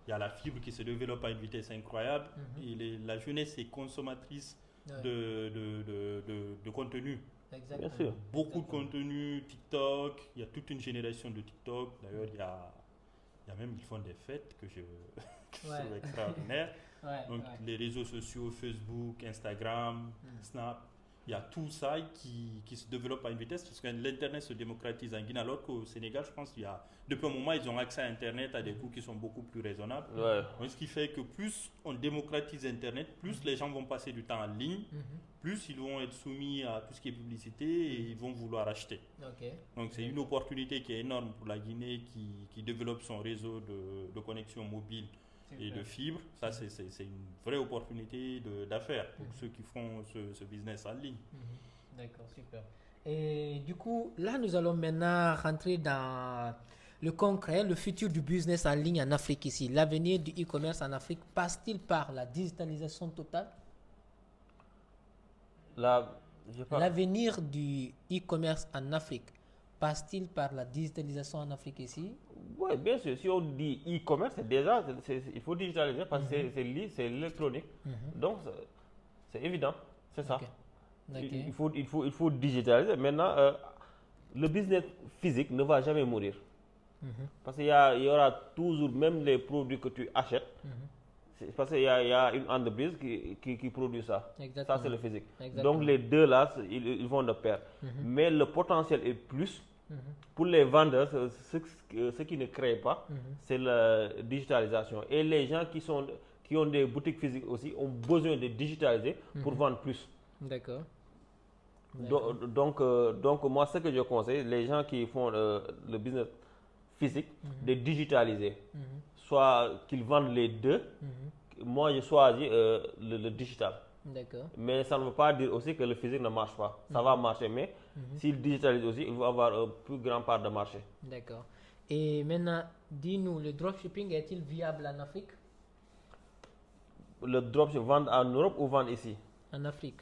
Il y a la fibre qui se développe à une vitesse incroyable. Et la jeunesse est consommatrice de contenu. Exactement. Bien sûr. Beaucoup de contenu, TikTok. Il y a toute une génération de TikTok. D'ailleurs, il y a même, ils font des fêtes que je trouve extraordinaires. Donc les réseaux sociaux, Facebook, Instagram, Snap, il y a tout ça qui se développe à une vitesse parce que l'Internet se démocratise en Guinée, alors qu'au Sénégal, je pense qu'il y a, depuis un moment, ils ont accès à Internet à des coûts qui sont beaucoup plus raisonnables. Donc, ce qui fait que plus on démocratise Internet, plus les gens vont passer du temps en ligne, plus ils vont être soumis à tout ce qui est publicité et ils vont vouloir acheter. Donc c'est une opportunité qui est énorme pour la Guinée qui développe son réseau de connexion mobile et de fibres. Ça, c'est une vraie opportunité d'affaires pour ceux qui font ce business en ligne. D'accord, super. Et du coup, là, nous allons maintenant rentrer dans le concret, le futur du business en ligne en Afrique ici. L'avenir du e-commerce en Afrique passe-t-il par la digitalisation totale? L'avenir du e-commerce en Afrique passe-t-il par la digitalisation en Afrique ici? Oui, bien sûr. Si on dit e-commerce, déjà, il faut digitaliser parce que c'est l'électronique. Donc, c'est évident. C'est ça. Il faut digitaliser. Maintenant, le business physique ne va jamais mourir. Parce qu'il y aura toujours, même les produits que tu achètes, parce qu'il y a une entreprise qui produit ça. Ça, c'est le physique. Donc, les deux là, ils vont de pair. Mais le potentiel est plus. Pour les vendeurs, ce qui ne crée pas, c'est la digitalisation. Et les gens qui ont des boutiques physiques aussi ont besoin de digitaliser pour vendre plus. D'accord. Donc, moi, ce que je conseille, les gens qui font le business physique, de digitaliser. Soit qu'ils vendent les deux. Moi, je choisis le digital. Mais ça ne veut pas dire aussi que le physique ne marche pas. Ça va marcher, mais s'il digitalise aussi, il va avoir un plus grand part de marché. D'accord. Et maintenant, dis-nous, le dropshipping est-il viable en Afrique? Le dropshipping, vendre en Europe ou vendre ici? En Afrique.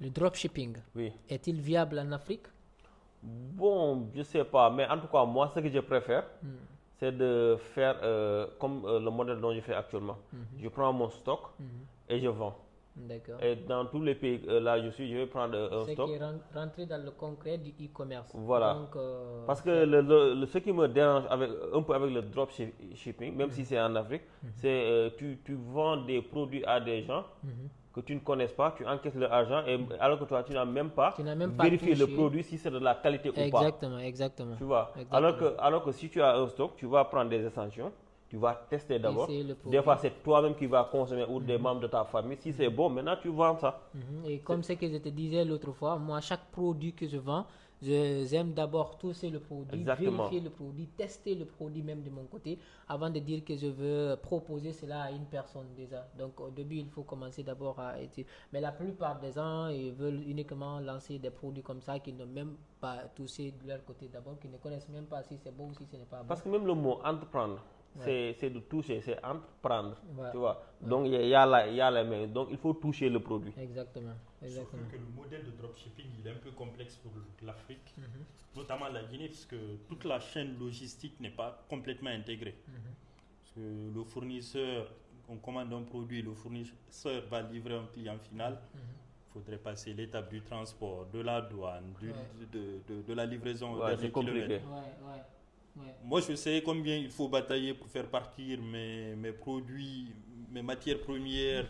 Le dropshipping, oui, est-il viable en Afrique? Bon, je ne sais pas, mais en tout cas, moi, ce que je préfère, c'est de faire comme le modèle dont je fais actuellement. Je prends mon stock et je vends. D'accord. Et dans tous les pays là je suis, je vais prendre un stock. C'est qui est rentré dans le concret du e-commerce. Voilà. Donc, parce que ce qui me dérange un peu avec le dropshipping, même si c'est en Afrique, c'est tu vends des produits à des gens que tu ne connais pas, tu encaisses leur argent, et alors que toi, tu n'as même pas vérifié le produit si c'est de la qualité ou pas. Exactement. Tu vois. Alors que si tu as un stock, tu vas prendre des échantillons. Tu vas tester d'abord. Des fois, c'est toi-même qui vas consommer ou des membres de ta famille. Si c'est bon, maintenant tu vends ça. Et comme ce que je te disais l'autre fois, moi, chaque produit que je vends, j'aime d'abord toucher le produit, vérifier le produit, tester le produit même de mon côté, avant de dire que je veux proposer cela à une personne déjà. Donc au début, il faut commencer d'abord à étudier. Mais la plupart des gens, ils veulent uniquement lancer des produits comme ça, qu'ils n'ont même pas touché de leur côté d'abord, qu'ils ne connaissent même pas si c'est bon ou si ce n'est pas bon. Parce que même le mot entreprendre, c'est de toucher, c'est entreprendre, tu vois. Donc il y a la main, donc il faut toucher le produit. Exactement. Sauf que le modèle de dropshipping, il est un peu complexe pour l'Afrique, notamment la Guinée, parce que toute la chaîne logistique n'est pas complètement intégrée. Parce que le fournisseur, on commande un produit, le fournisseur va livrer un client final. Il faudrait passer l'étape du transport, de la douane, de la livraison. C'est compliqué. Ouais. Moi, je sais combien il faut batailler pour faire partir mes produits, mes matières premières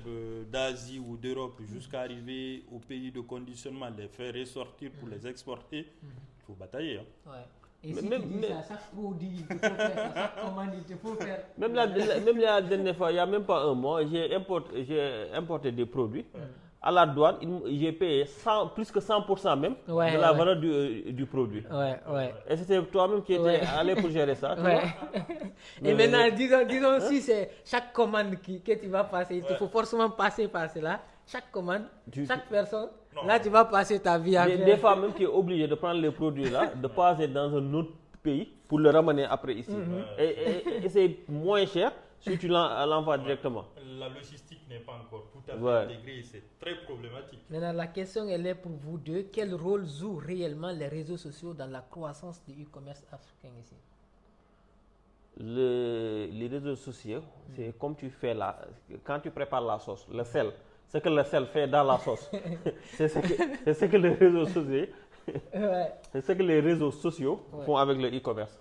d'Asie ou d'Europe jusqu'à arriver au pays de conditionnement, les faire ressortir pour les exporter. Il faut batailler. Hein. Ouais. Et si tu dis ça, chaque produit, il te faut faire, chaque commande, il te faut faire. Même la dernière fois, il n'y a même pas un mois, j'ai importé des produits. À la douane, j'ai payé plus que 100% même de la valeur du produit. Ouais. Et c'était toi-même qui étais allé pour gérer ça. Et maintenant, disons si c'est chaque commande que tu vas passer, il te faut forcément passer par cela. Chaque commande, chaque personne, là tu vas passer ta vie à des fois même tu es obligé de prendre les produits là, de passer dans un autre pays pour le ramener après ici. Et c'est moins cher si tu l'envoies directement. La logistique n'est pas encore tout à fait intégrée et c'est très problématique. Maintenant, la question elle est pour vous deux. Quel rôle jouent réellement les réseaux sociaux dans la croissance du e-commerce africain ici? Les réseaux sociaux, c'est comme tu fais quand tu prépares la sauce, le sel. Ce que le sel fait dans la sauce, c'est ce que les réseaux sociaux, c'est ce que les réseaux sociaux font avec le e-commerce.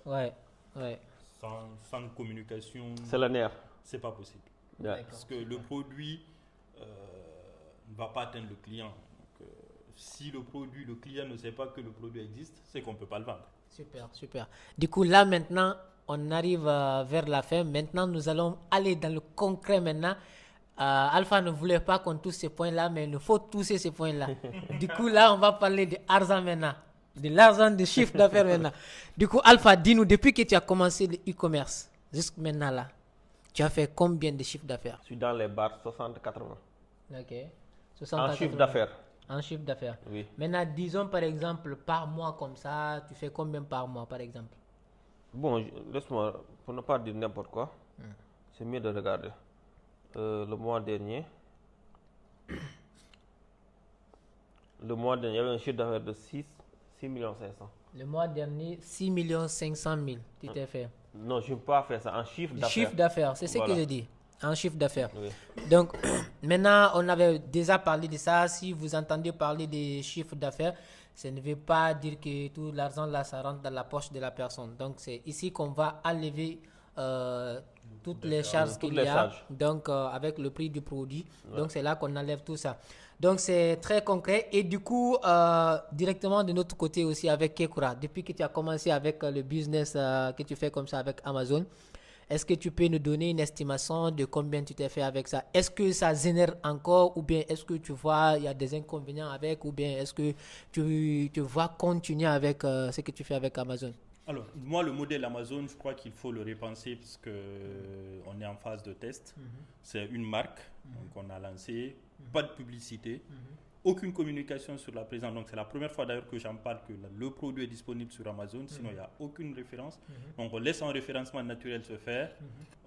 Sans communication, c'est le nerf. C'est pas possible. Parce que le produit ne va pas atteindre le client. Donc, si le client ne sait pas que le produit existe, c'est qu'on ne peut pas le vendre. Super. Du coup, là maintenant, on arrive vers la fin. Maintenant, nous allons aller dans le concret maintenant. Alpha ne voulait pas qu'on touche ces points-là, mais il faut toucher ces points-là. Du coup, là, on va parler de l'argent maintenant. De l'argent, de chiffre d'affaires maintenant. Du coup, Alpha, dis-nous, depuis que tu as commencé le e-commerce, jusqu'à maintenant là, tu as fait combien de chiffre d'affaires? Je suis dans les barres 60-80. Ok. 60, en chiffre d'affaires. En chiffre d'affaires. Oui. Maintenant, disons par exemple, par mois comme ça, tu fais combien par mois par exemple? Bon, laisse-moi, pour ne pas dire n'importe quoi, c'est mieux de regarder. Le mois dernier, il y avait un chiffre d'affaires de 6 500 000. Le mois dernier, 6 500 000, tu t'es fait. Non, je n'ai pas fait ça en chiffre d'affaires. Chiffre d'affaires, c'est ce que je dis. En chiffre d'affaires. Oui. Donc, maintenant, on avait déjà parlé de ça. Si vous entendez parler des chiffres d'affaires, ça ne veut pas dire que tout l'argent là, ça rentre dans la poche de la personne. Donc, c'est ici qu'on va enlever toutes les charges qu'il y a. Donc, avec le prix du produit. Donc, c'est là qu'on enlève tout ça. Donc, c'est très concret. Et du coup, directement de notre côté aussi avec Kekura, depuis que tu as commencé avec le business que tu fais comme ça avec Amazon, est-ce que tu peux nous donner une estimation de combien tu t'es fait avec ça? Est-ce que ça génère encore ou bien est-ce que tu vois il y a des inconvénients avec ou bien est-ce que tu vois continuer avec ce que tu fais avec Amazon? Alors, moi, le modèle Amazon, je crois qu'il faut le repenser parce qu'on est en phase de test. C'est une marque qu'on a lancée, pas de publicité, aucune communication sur la présence. Donc, c'est la première fois d'ailleurs que j'en parle que le produit est disponible sur Amazon, sinon il n'y a aucune référence. Donc, on laisse un référencement naturel se faire.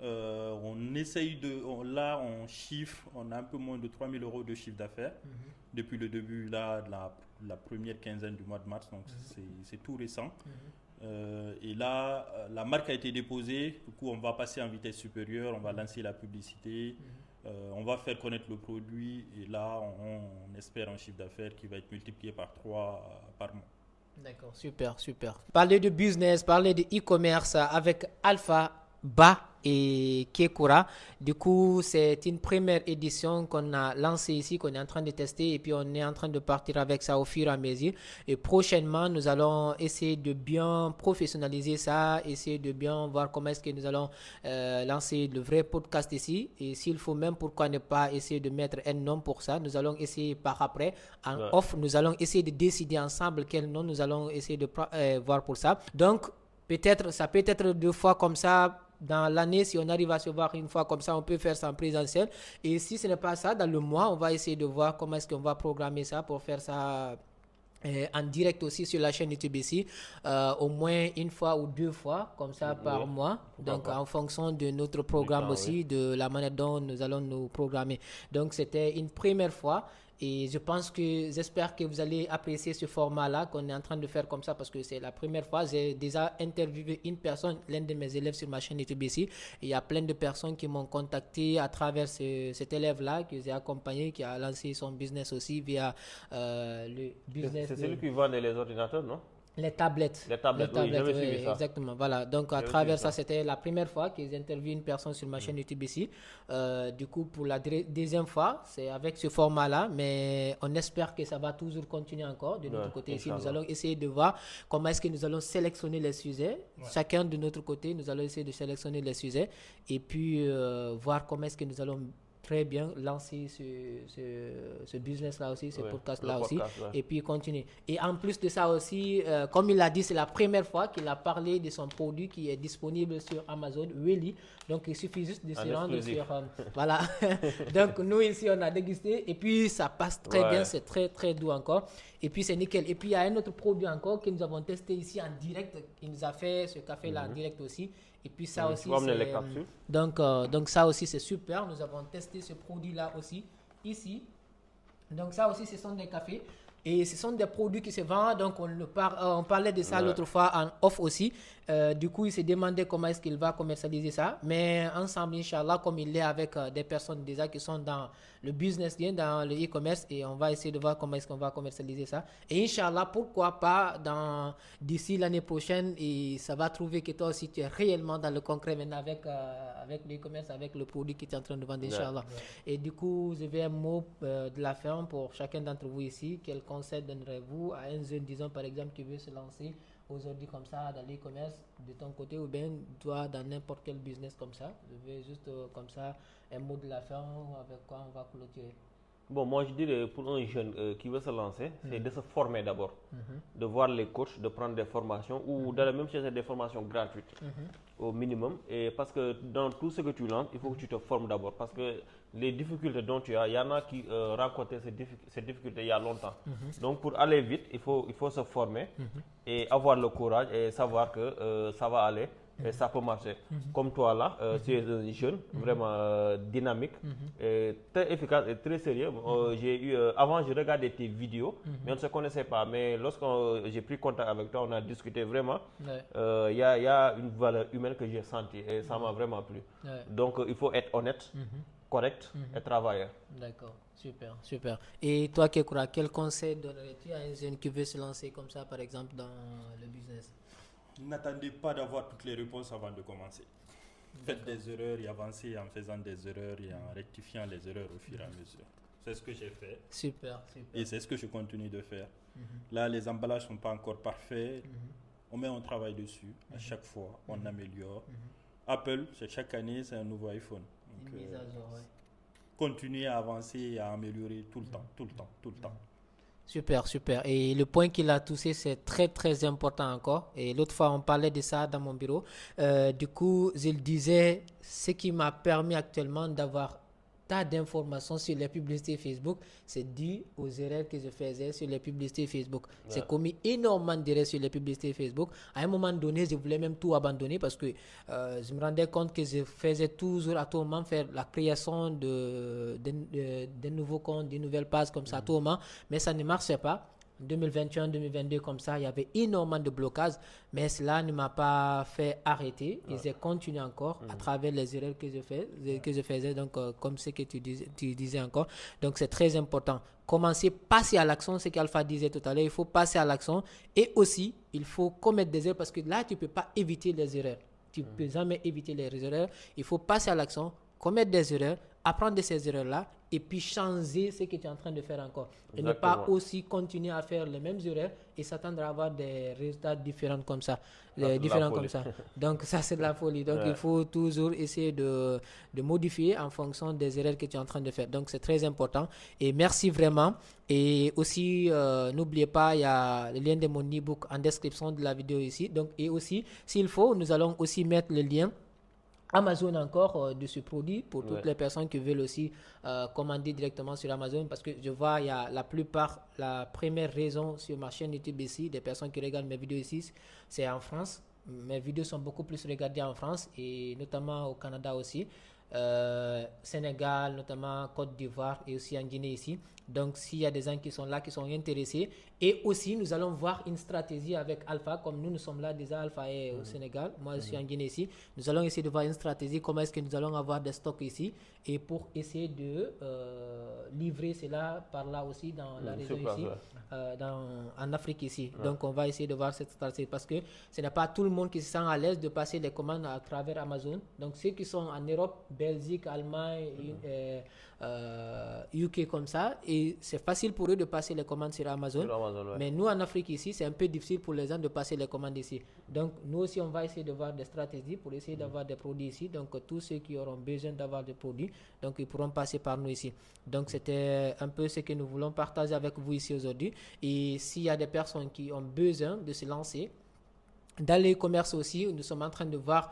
On essaye là, on chiffre, on a un peu moins de 3 000 € de chiffre d'affaires depuis le début là, de la première quinzaine du mois de mars. Donc, c'est tout récent. Et là, la marque a été déposée. Du coup, on va passer en vitesse supérieure, on va lancer la publicité. On va faire connaître le produit et là, on espère un chiffre d'affaires qui va être multiplié par 3 par mois. D'accord, super. Parler de business, parler de e-commerce avec Alpha, Ba et Kekura. Du coup, c'est une première édition qu'on a lancée ici, qu'on est en train de tester et puis on est en train de partir avec ça au fur et à mesure. Et prochainement, nous allons essayer de bien professionnaliser ça, essayer de bien voir comment est-ce que nous allons lancer le vrai podcast ici. Et s'il faut même, pourquoi ne pas essayer de mettre un nom pour ça. Nous allons essayer par après, en off, nous allons essayer de décider ensemble quel nom nous allons essayer de voir pour ça. Donc, ça peut être 2 fois comme ça. Dans l'année, si on arrive à se voir une fois comme ça, on peut faire ça en présentiel. Et si ce n'est pas ça, dans le mois, on va essayer de voir comment est-ce qu'on va programmer ça pour faire ça en direct aussi sur la chaîne YouTube ici, au moins 1 fois ou 2 fois, comme ça par mois. Donc, en fonction de notre programme aussi, de la manière dont nous allons nous programmer. Donc, c'était une première fois. Et j'espère que vous allez apprécier ce format-là qu'on est en train de faire comme ça parce que c'est la première fois. J'ai déjà interviewé une personne, l'un de mes élèves sur ma chaîne YouTube ici. Et il y a plein de personnes qui m'ont contacté à travers cet élève-là que j'ai accompagné, qui a lancé son business aussi via le business. C'est celui qui vend les ordinateurs, non? Les tablettes. Les tablettes, oui, j'avais oui, suivi ça. exactement. Voilà. Donc, à J'avais travers suivi ça, ça. c'était la première fois qu'ils interviewent une personne sur ma chaîne YouTube ici. Du coup, pour la deuxième fois, c'est avec ce format-là, mais on espère que ça va toujours continuer encore de notre Ouais, côté ici. Nous Inch'Allah. allons essayer de voir comment est-ce que nous allons sélectionner les sujets. Chacun de notre côté, nous allons essayer de sélectionner les sujets et puis voir comment est-ce que nous allons très bien lancer ce business-là aussi, ce Ouais, podcast-là le aussi, podcast, ouais. et puis continuer. Et en plus de ça aussi, comme il l'a dit, c'est la première fois qu'il a parlé de son produit qui est disponible sur Amazon, Welly. Donc, il suffit juste de se En rendre exclusif. sur... voilà. Donc, nous, ici, on a dégusté, et puis ça passe très Ouais. bien, c'est très, très doux encore. Et puis, c'est nickel. Et puis, il y a un autre produit encore que nous avons testé ici en direct. Il nous a fait ce café-là en direct aussi. Et puis, ça aussi, Tu vas amener c'est... les capsules. Donc ça aussi c'est super. Nous avons testé ce produit-là aussi ici. Donc ça aussi ce sont des cafés. Et ce sont des produits qui se vendent. Donc on parlait de ça Ouais. l'autre fois en off aussi. Du coup il s'est demandé comment est-ce qu'il va commercialiser ça. Mais ensemble, Inch'Allah, comme il est avec des personnes déjà qui sont dans le business game, dans le e-commerce, et on va essayer de voir comment est-ce qu'on va commercialiser ça. Et Inch'Allah, pourquoi pas d'ici l'année prochaine, et ça va trouver que toi aussi tu es réellement dans le concret maintenant avec le e-commerce, avec le produit que tu es en train de vendre, Inch'Allah. Et du coup, je vais un mot de la fin pour chacun d'entre vous ici. Quel conseil donnerez-vous à un jeune, disons par exemple, qui veut se lancer aujourd'hui comme ça dans l'e-commerce de ton côté, ou bien toi dans n'importe quel business comme ça? Je vais juste comme ça un mot de la fin avec quoi on va clôturer. Bon, moi je dirais pour un jeune qui veut se lancer, c'est de se former d'abord, de voir les coachs, de prendre des formations ou d'aller même chercher des formations gratuites au minimum. Et parce que dans tout ce que tu lances, il faut que tu te formes d'abord. Parce que les difficultés dont tu as, il y en a qui rencontraient ces difficultés il y a longtemps. Donc pour aller vite, il faut se former et avoir le courage et savoir que ça va aller. Et ça peut marcher. Comme toi là, tu es un jeune, vraiment dynamique, et très efficace et très sérieux. Avant, je regardais tes vidéos, mais on ne se connaissait pas. Mais lorsque j'ai pris contact avec toi, on a discuté vraiment. Il y a une valeur humaine que j'ai sentie et ça m'a vraiment plu. Donc il faut être honnête, correct et travailleur. D'accord, super, super. Et toi, Kekura, quel conseil donnerais-tu à un jeune qui veut se lancer comme ça, par exemple, dans le business? N'attendez pas d'avoir toutes les réponses avant de commencer. Faites des erreurs et avancez en faisant des erreurs et en rectifiant les erreurs au fur et à mesure. C'est ce que j'ai fait Super, super. et c'est ce que je continue de faire. Là, les emballages ne sont pas encore parfaits. On met un travail dessus. À chaque fois, on améliore. Apple, c'est chaque année, c'est un nouveau iPhone. Donc, Une mise à jour, ouais. continuez à avancer et à améliorer tout le temps, tout le temps, tout le temps. Super, super. Et le point qu'il a touché, c'est très, très important encore. Et l'autre fois, on parlait de ça dans mon bureau. Du coup, je le disais, ce qui m'a permis actuellement d'avoir tas d'informations sur les publicités Facebook, c'est dû aux erreurs que je faisais sur les publicités Facebook. J'ai commis énormément d'erreurs sur les publicités Facebook. À un moment donné, je voulais même tout abandonner parce que je me rendais compte que je faisais toujours à tout moment faire la création de nouveaux comptes, de nouvelles pages comme ça à tout moment, mais ça ne marchait pas. 2021, 2022, comme ça, il y avait énormément de blocages, mais cela ne m'a pas fait arrêter et j'ai continué encore à travers les erreurs que je faisais, donc comme ce que tu disais encore. Donc c'est très important. Commencer, passer à l'action, ce qu'Alpha disait tout à l'heure, il faut passer à l'action et aussi, il faut commettre des erreurs parce que là, tu ne peux pas éviter les erreurs. Tu ne peux jamais éviter les erreurs. Il faut passer à l'action, commettre des erreurs, apprendre de ces erreurs-là et puis changer ce que tu es en train de faire encore. Et ne pas aussi continuer à faire les mêmes erreurs et s'attendre à avoir des résultats différents comme ça. Donc ça, c'est de la folie. Donc il faut toujours essayer de modifier en fonction des erreurs que tu es en train de faire. Donc c'est très important. Et merci vraiment. Et aussi, n'oubliez pas, il y a le lien de mon e-book en description de la vidéo ici. Donc, et aussi, s'il faut, nous allons aussi mettre le lien Amazon encore de ce produit pour toutes les personnes qui veulent aussi commander directement sur Amazon, parce que je vois il y a la première raison sur ma chaîne YouTube ici, des personnes qui regardent mes vidéos ici, c'est en France. Mes vidéos sont beaucoup plus regardées en France et notamment au Canada aussi, Sénégal, notamment Côte d'Ivoire et aussi en Guinée ici. Donc, s'il y a des gens qui sont là, qui sont intéressés, et aussi, nous allons voir une stratégie avec Alpha, comme nous sommes là déjà, Alpha est au Sénégal, moi je suis en Guinée ici. Nous allons essayer de voir une stratégie, comment est-ce que nous allons avoir des stocks ici, et pour essayer de livrer cela par là aussi dans la région ici, en Afrique ici. Donc, on va essayer de voir cette stratégie, parce que ce n'est pas tout le monde qui se sent à l'aise de passer les commandes à travers Amazon. Donc, ceux qui sont en Europe, Belgique, Allemagne, UK comme ça, et c'est facile pour eux de passer les commandes sur Amazon. Mais nous en Afrique ici, c'est un peu difficile pour les gens de passer les commandes ici. Donc nous aussi, on va essayer de voir des stratégies pour essayer d'avoir des produits ici. Donc tous ceux qui auront besoin d'avoir des produits, donc ils pourront passer par nous ici. Donc c'était un peu ce que nous voulons partager avec vous ici aujourd'hui. Et s'il y a des personnes qui ont besoin de se lancer dans les commerces aussi, nous sommes en train de voir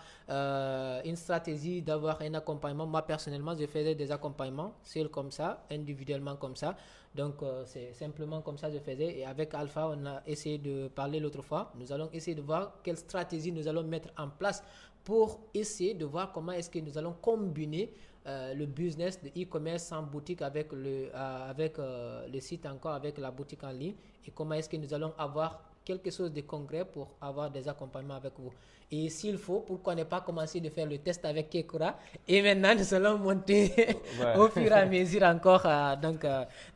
une stratégie d'avoir un accompagnement. Moi, personnellement, je faisais des accompagnements, seul comme ça, individuellement comme ça. Donc, c'est simplement comme ça que je faisais. Et avec Alpha, on a essayé de parler l'autre fois. Nous allons essayer de voir quelle stratégie nous allons mettre en place pour essayer de voir comment est-ce que nous allons combiner le business de e-commerce en boutique avec le site encore, avec la boutique en ligne. Et comment est-ce que nous allons avoir quelque chose de concret pour avoir des accompagnements avec vous. Et s'il faut, pourquoi ne pas commencer de faire le test avec Kekura, et maintenant nous allons monter au fur et à mesure encore, donc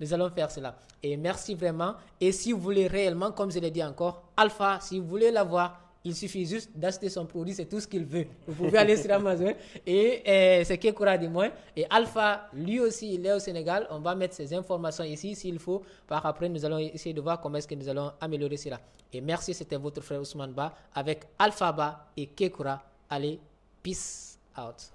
nous allons faire cela. Et merci vraiment. Et si vous voulez réellement, comme je l'ai dit encore, Alpha, si vous voulez l'avoir, il suffit juste d'acheter son produit, c'est tout ce qu'il veut. Vous pouvez aller sur Amazon et c'est Kekura du moins. Et Alpha, lui aussi, il est au Sénégal. On va mettre ses informations ici s'il faut. Par après, nous allons essayer de voir comment est-ce que nous allons améliorer cela. Et merci, c'était votre frère Ousmane Ba avec Alpha Ba et Kekura. Allez, peace out.